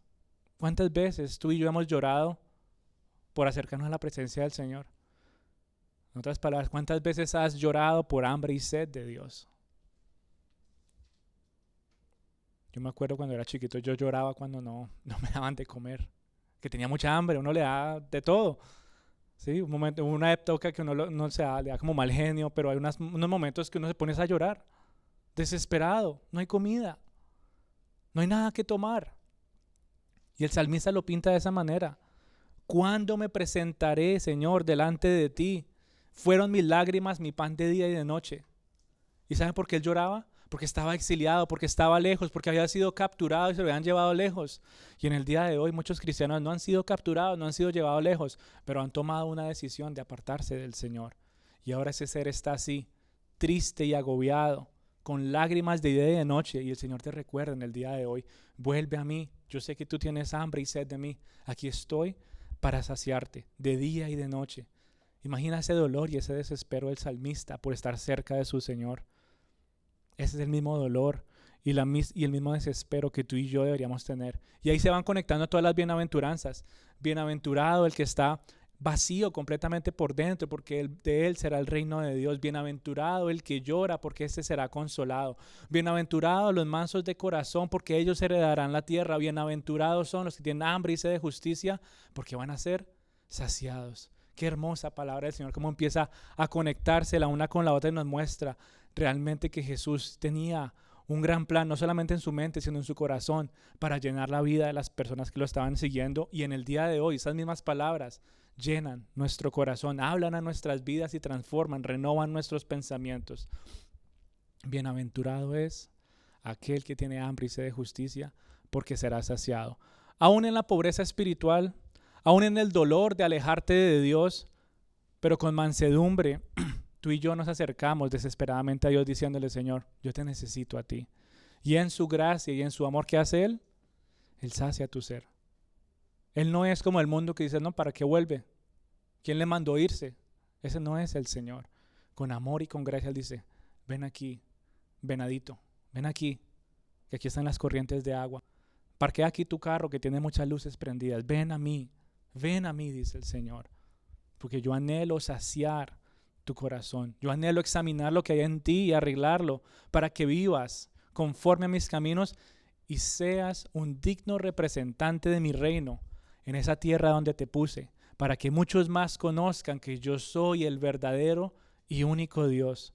¿Cuántas veces tú y yo hemos llorado por acercarnos a la presencia del Señor? En otras palabras, ¿cuántas veces has llorado por hambre y sed de Dios? Yo me acuerdo cuando era chiquito, yo lloraba cuando no me daban de comer, que tenía mucha hambre. Uno le da de todo, ¿sí? Una época que uno le da como mal genio, pero hay unos momentos que uno se pone a llorar, desesperado, no hay comida, no hay nada que tomar. Y el salmista lo pinta de esa manera: ¿cuándo me presentaré, Señor, delante de ti? Fueron mis lágrimas mi pan de día y de noche. ¿Y saben por qué él lloraba? Porque estaba exiliado, porque estaba lejos, porque había sido capturado y se lo habían llevado lejos. Y en el día de hoy muchos cristianos no han sido capturados, no han sido llevados lejos, pero han tomado una decisión de apartarse del Señor. Y ahora ese ser está así, triste y agobiado, con lágrimas de día y de noche, y el Señor te recuerda en el día de hoy, vuelve a mí, yo sé que tú tienes hambre y sed de mí, aquí estoy para saciarte de día y de noche. Imagina ese dolor y ese desespero del salmista por estar cerca de su Señor. Ese es el mismo dolor y el mismo desespero que tú y yo deberíamos tener. Y ahí se van conectando todas las bienaventuranzas. Bienaventurado el que está vacío completamente por dentro, porque de él será el reino de Dios. Bienaventurado el que llora, porque éste será consolado. Bienaventurados los mansos de corazón, porque ellos heredarán la tierra. Bienaventurados son los que tienen hambre y sed de justicia, porque van a ser saciados. Qué hermosa palabra del Señor, cómo empieza a conectarse la una con la otra y nos muestra realmente que Jesús tenía un gran plan, no solamente en su mente, sino en su corazón, para llenar la vida de las personas que lo estaban siguiendo. Y en el día de hoy, esas mismas palabras llenan nuestro corazón, hablan a nuestras vidas y transforman, renovan nuestros pensamientos. Bienaventurado es aquel que tiene hambre y sed de justicia, porque será saciado. Aún en la pobreza espiritual, aún en el dolor de alejarte de Dios, pero con mansedumbre, tú y yo nos acercamos desesperadamente a Dios diciéndole: Señor, yo te necesito a ti. Y en su gracia y en su amor, ¿qué hace Él? Él sacia tu ser. Él no es como el mundo que dice: no, ¿para qué vuelve? ¿Quién le mandó irse? Ese no es el Señor. Con amor y con gracia Él dice: ven aquí, venadito, ven aquí, que aquí están las corrientes de agua. Parquea aquí tu carro que tiene muchas luces prendidas. Ven a mí, dice el Señor, porque yo anhelo saciar tu corazón. Yo anhelo examinar lo que hay en ti y arreglarlo para que vivas conforme a mis caminos y seas un digno representante de mi reino en esa tierra donde te puse, para que muchos más conozcan que yo soy el verdadero y único Dios.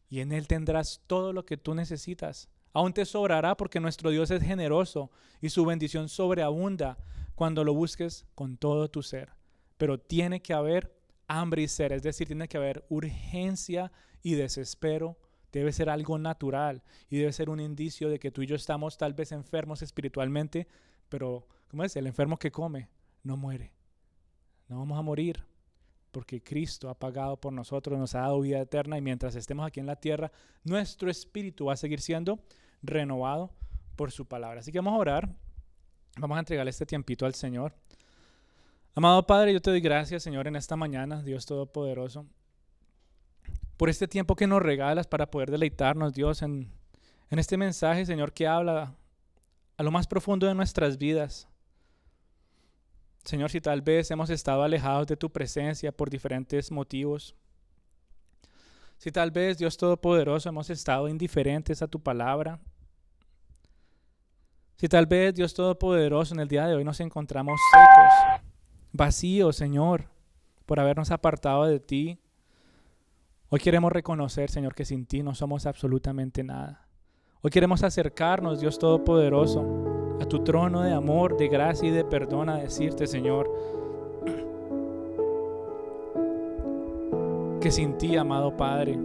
Y en Él tendrás todo lo que tú necesitas. Aún te sobrará, porque nuestro Dios es generoso y su bendición sobreabunda cuando lo busques con todo tu ser. Pero tiene que haber hambre y sed, es decir, tiene que haber urgencia y desespero. Debe ser algo natural y debe ser un indicio de que tú y yo estamos tal vez enfermos espiritualmente, pero ¿cómo es? El enfermo que come no muere. No vamos a morir, porque Cristo ha pagado por nosotros, nos ha dado vida eterna, y mientras estemos aquí en la tierra, nuestro espíritu va a seguir siendo renovado por su palabra. Así que vamos a orar, vamos a entregarle este tiempito al Señor. Amado Padre, yo te doy gracias, Señor, en esta mañana, Dios Todopoderoso, por este tiempo que nos regalas para poder deleitarnos, Dios, en este mensaje, Señor, que habla a lo más profundo de nuestras vidas. Señor, si tal vez hemos estado alejados de tu presencia por diferentes motivos, si tal vez, Dios Todopoderoso, hemos estado indiferentes a tu palabra, si tal vez, Dios Todopoderoso, en el día de hoy nos encontramos secos, vacíos, Señor, por habernos apartado de ti, hoy queremos reconocer, Señor, que sin ti no somos absolutamente nada. Hoy queremos acercarnos, Dios Todopoderoso, a tu trono de amor, de gracia y de perdón, a decirte, Señor, que sin ti, amado Padre,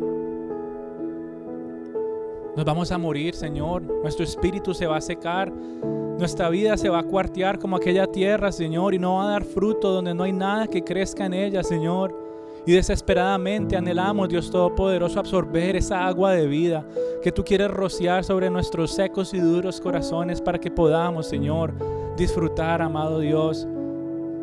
nos vamos a morir, Señor. Nuestro espíritu se va a secar, nuestra vida se va a cuartear como aquella tierra, Señor, y no va a dar fruto donde no hay nada que crezca en ella, Señor. Y desesperadamente anhelamos, Dios Todopoderoso, absorber esa agua de vida que tú quieres rociar sobre nuestros secos y duros corazones, para que podamos, Señor, disfrutar, amado Dios,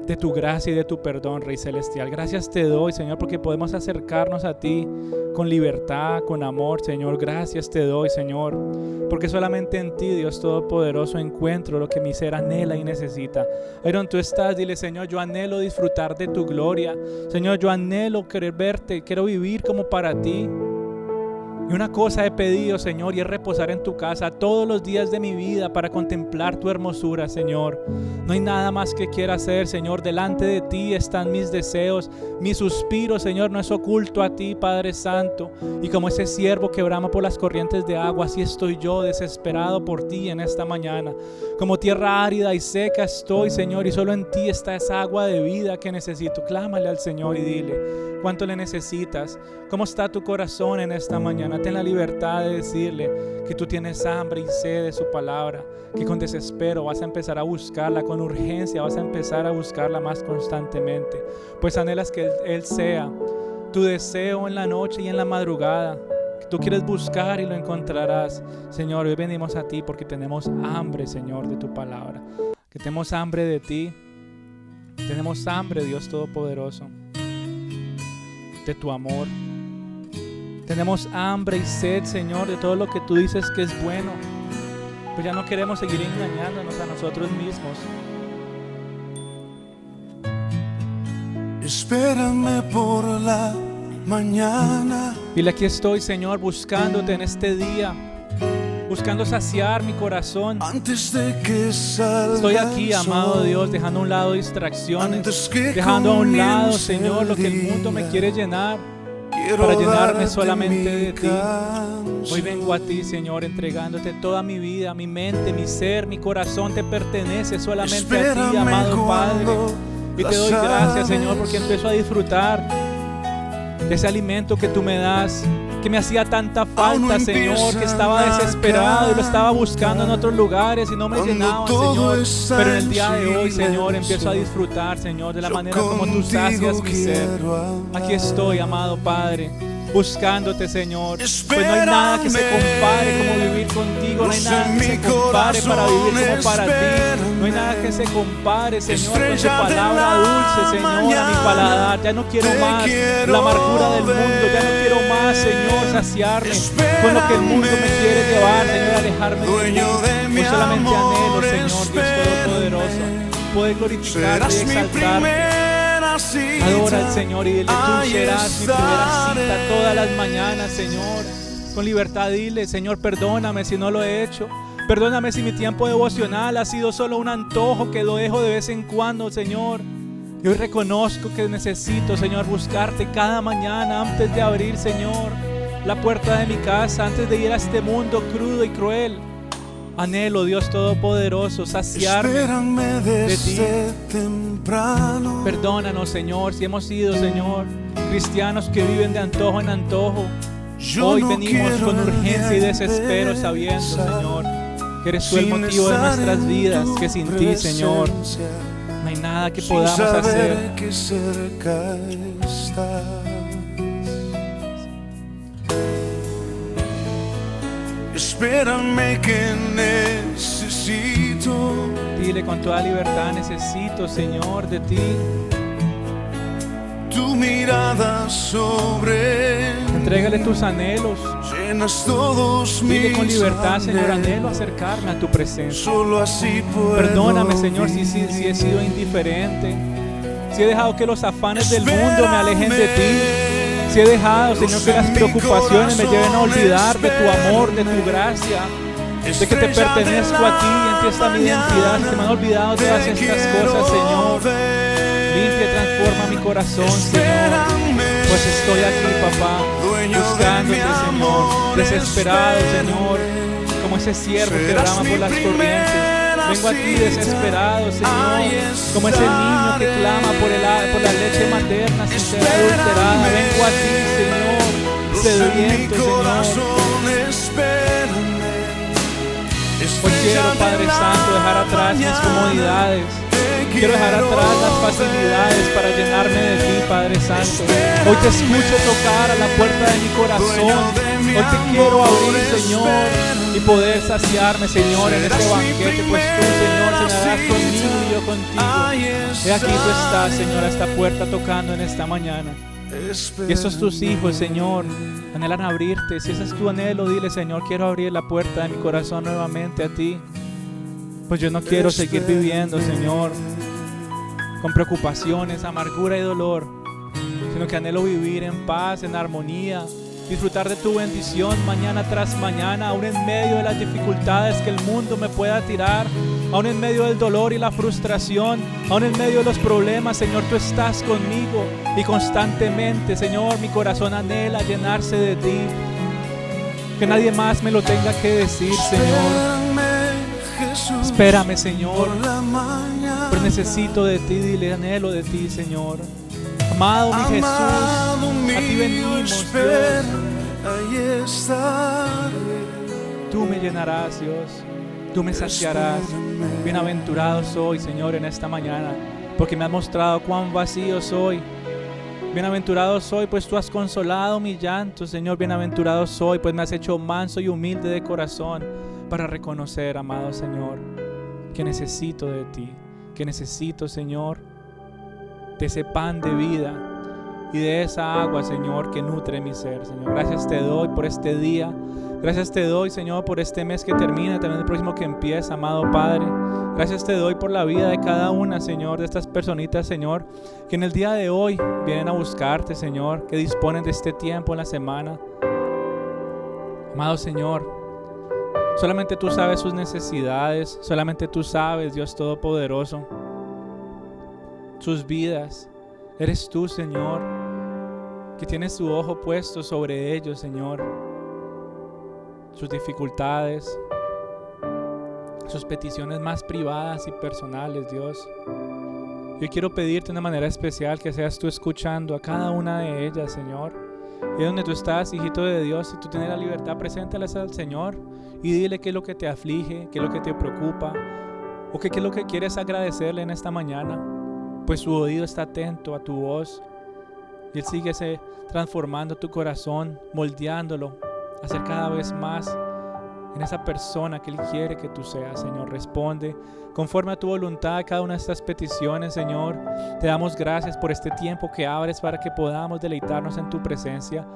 de tu gracia y de tu perdón, Rey Celestial. Gracias te doy, Señor, porque podemos acercarnos a ti con libertad, con amor, Señor. Gracias te doy, Señor, porque solamente en ti, Dios Todopoderoso, encuentro lo que mi ser anhela y necesita. Ahí donde tú estás, dile: Señor, yo anhelo disfrutar de tu gloria. Señor, yo anhelo querer verte, quiero vivir como para ti. Y una cosa he pedido, Señor, y es reposar en tu casa todos los días de mi vida para contemplar tu hermosura, Señor. No hay nada más que quiera hacer, Señor. Delante de ti están mis deseos, mi suspiro, Señor, no es oculto a ti, Padre Santo. Y como ese siervo que brama por las corrientes de agua, así estoy yo, desesperado por ti en esta mañana. Como tierra árida y seca estoy, Señor, y solo en ti está esa agua de vida que necesito. Clámale al Señor y dile cuánto le necesitas. ¿Cómo está tu corazón en esta mañana? Ten la libertad de decirle que tú tienes hambre y sed de su palabra, que con desespero vas a empezar a buscarla, con urgencia vas a empezar a buscarla más constantemente, pues anhelas que Él sea tu deseo en la noche y en la madrugada, que Tú quieres buscar y lo encontrarás. Señor, hoy venimos a ti porque tenemos hambre, Señor, de tu palabra. Que tenemos hambre de ti. Tenemos hambre, Dios Todopoderoso, de tu amor. Tenemos hambre y sed, Señor, de todo lo que tú dices que es bueno. Pues ya no queremos seguir engañándonos a nosotros mismos. Espérame por la mañana. Dile, aquí estoy, Señor, buscándote en este día, buscando saciar mi corazón. Antes de que salga Estoy aquí, el sol, amado Dios, dejando a un lado distracciones, antes que dejando a un lado, comience Señor, lo que el el mundo me día. quiere llenar, Quiero para llenarme darte solamente mi de ti. canción. Hoy vengo a ti, Señor, entregándote toda mi vida, mi mente, mi ser, mi corazón te pertenece solamente a ti, Espérame amado Padre. cuando Y te doy las gracias, Señor, porque aves empiezo a disfrutar de ese alimento que tú me das, que me hacía tanta Aún no falta, Señor, que estaba empiezan a desesperado y lo estaba buscando en cantar. otros lugares y no me Cuando llenaba, todo Señor. está Pero en el en día de hoy, Señor, silencio, empiezo a disfrutar, Señor, de la yo manera como tú contigo sacias mi ser. quiero amar. Aquí estoy, amado Padre, buscándote, Señor. Pues no hay nada que se compare como vivir contigo, no hay nada que se compare para vivir como para ti. No hay nada que se compare, Señor, con tu palabra dulce, Señor, a mi paladar. Ya no quiero más la amargura del mundo, ya no quiero más, Señor, saciarme con lo que el mundo me quiere llevar, Señor, alejarme de ti. Dueño de mi Pues solamente amor, anhelo, Señor, Dios Todopoderoso, poder glorificarte y Serás mi exaltarte. primera cita. Adora al Señor y dile, tú Ahí serás mi primera cita estaré. todas las mañanas, Señor. Con libertad dile, Señor, perdóname si no lo he hecho. Perdóname si mi tiempo devocional ha sido solo un antojo que lo dejo de vez en cuando, Señor. Y hoy reconozco que necesito, Señor, buscarte cada mañana antes de abrir, Señor, la puerta de mi casa, antes de ir a este mundo crudo y cruel. Anhelo, Dios Todopoderoso, saciarme Espérame de ti. desde temprano. Perdónanos, Señor, si hemos sido, Señor, cristianos que viven de antojo en antojo. Yo Hoy no venimos quiero con urgencia y desespero, empezar sabiendo, Señor, que eres tú el sin motivo de estar nuestras en vidas, tu que sin ti, Señor, presencia, no hay nada que sin podamos saber hacer. que cerca estás. Espérame que necesito Dile con toda libertad, necesito, Señor, de ti. tu mirada sobre Entrégale tus anhelos. llenas todos mis Dile con libertad, Señor, anhelos. anhelo acercarme a tu presencia. Solo así puedo Perdóname, Señor, si he sido indiferente. Si he dejado que los afanes del mundo me alejen de ti. Si he dejado, Señor, que las preocupaciones me lleven a olvidar de tu amor, de tu gracia, de que te pertenezco a ti y en ti está mi identidad. Se me han olvidado todas estas cosas, Señor. Limpia y transforma mi corazón, Señor. Pues estoy aquí, papá, buscándote, Señor, desesperado, Señor, como ese ciervo que brama por las corrientes. Vengo a ti desesperado, Señor, como ese niño que clama por la leche materna sin ser adulterada. Vengo a ti, Señor, sediento, Señor. Hoy quiero, Padre Santo, dejar atrás mis comodidades. Quiero dejar atrás las facilidades para llenarme de ti, Padre Santo. Hoy te escucho tocar a la puerta de mi corazón. Hoy te quiero abrir, Señor, y poder saciarme, Señor, en este banquete. Pues tú, Señor, cenarás conmigo y yo contigo. He aquí tú estás, Señor, a esta puerta tocando en esta mañana. Y estos tus hijos, Señor, anhelan abrirte. Si ese es tu anhelo, dile, Señor, quiero abrir la puerta de mi corazón nuevamente a ti. Pues yo no quiero seguir viviendo, Señor, con preocupaciones, amargura y dolor, sino que anhelo vivir en paz, en armonía, disfrutar de tu bendición mañana tras mañana, aún en medio de las dificultades que el mundo me pueda tirar, aún en medio del dolor y la frustración, aún en medio de los problemas. Señor, tú estás conmigo y constantemente, Señor, mi corazón anhela llenarse de ti, que nadie más me lo tenga que decir, Señor. Espérame, Señor, pero necesito de ti, dile, anhelo de ti, Señor. Amado mi Jesús, a ti venimos, Dios. Tú me llenarás, Dios, tú me saciarás. Bienaventurado soy, Señor, en esta mañana, porque me has mostrado cuán vacío soy. Bienaventurado soy, pues tú has consolado mi llanto, Señor. Bienaventurado soy, pues me has hecho manso y humilde de corazón, para reconocer, amado Señor, que necesito de ti, que necesito, Señor, de ese pan de vida y de esa agua, Señor, que nutre mi ser, Señor. Gracias te doy por este día. Gracias te doy, Señor, por este mes que termina, también el próximo que empieza, amado Padre. Gracias te doy por la vida de cada una, Señor, de estas personitas, Señor, que en el día de hoy vienen a buscarte, Señor, que disponen de este tiempo en la semana. Amado Señor, solamente tú sabes sus necesidades, solamente tú sabes, Dios Todopoderoso, sus vidas. Eres tú, Señor, que tienes tu ojo puesto sobre ellos, Señor, sus dificultades, sus peticiones más privadas y personales, Dios. Yo quiero pedirte de una manera especial que seas tú escuchando a cada una de ellas, Señor. Y donde tú estás, hijito de Dios, si tú tienes la libertad, preséntales al Señor y dile qué es lo que te aflige, qué es lo que te preocupa, o qué es lo que quieres agradecerle en esta mañana. Pues su oído está atento a tu voz y Él sigue transformando tu corazón, moldeándolo a ser cada vez más en esa persona que Él quiere que tú seas, Señor. Responde conforme a tu voluntad a cada una de estas peticiones, Señor. Te damos gracias por este tiempo que abres para que podamos deleitarnos en tu presencia.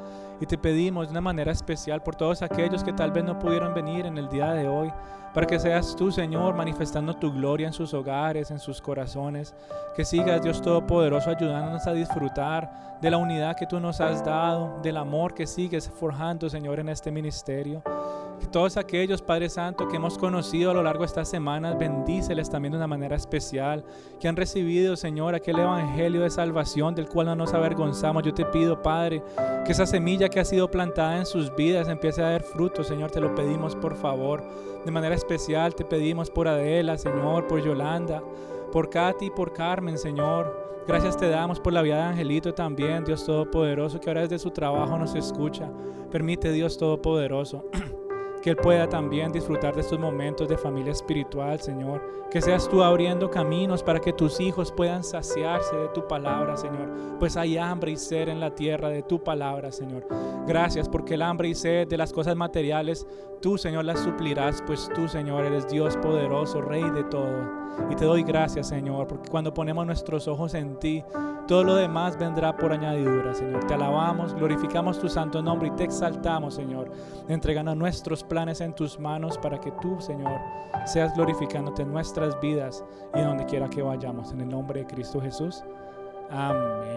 Y te pedimos de una manera especial por todos aquellos que tal vez no pudieron venir en el día de hoy, para que seas tú, Señor, manifestando tu gloria en sus hogares, en sus corazones. Que sigas, Dios Todopoderoso, ayudándonos a disfrutar de la unidad que tú nos has dado, del amor que sigues forjando, Señor, en este ministerio. Que todos aquellos, Padre Santo, que hemos conocido a lo largo de estas semanas, bendíceles también de una manera especial, que han recibido, Señor, aquel evangelio de salvación del cual no nos avergonzamos. Yo te pido, Padre, que esa semilla que ha sido plantada en sus vidas empiece a dar fruto, Señor. Te lo pedimos, por favor. De manera especial te pedimos por Adela, Señor, por Yolanda, por Katy, por Carmen, Señor. Gracias te damos por la vida de Angelito también, Dios Todopoderoso, que ahora desde su trabajo nos escucha. Permite, Dios Todopoderoso, que Él pueda también disfrutar de estos momentos de familia espiritual, Señor. Que seas tú abriendo caminos para que tus hijos puedan saciarse de tu palabra, Señor. Pues hay hambre y sed en la tierra de tu palabra, Señor. Gracias porque el hambre y sed de las cosas materiales, tú, Señor, las suplirás. Pues tú, Señor, eres Dios poderoso, Rey de todo. Y te doy gracias, Señor, porque cuando ponemos nuestros ojos en ti, todo lo demás vendrá por añadidura, Señor. Te alabamos, glorificamos tu santo nombre y te exaltamos, Señor, entregando nuestros planes en tus manos para que tú, Señor, seas glorificándote en nuestras vidas y donde quiera que vayamos. En el nombre de Cristo Jesús. Amén.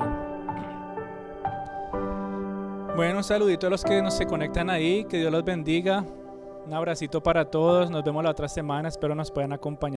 Bueno, un saludito a los que se conectan ahí. Que Dios los bendiga. Un abracito para todos. Nos vemos la otra semana. Espero nos puedan acompañar.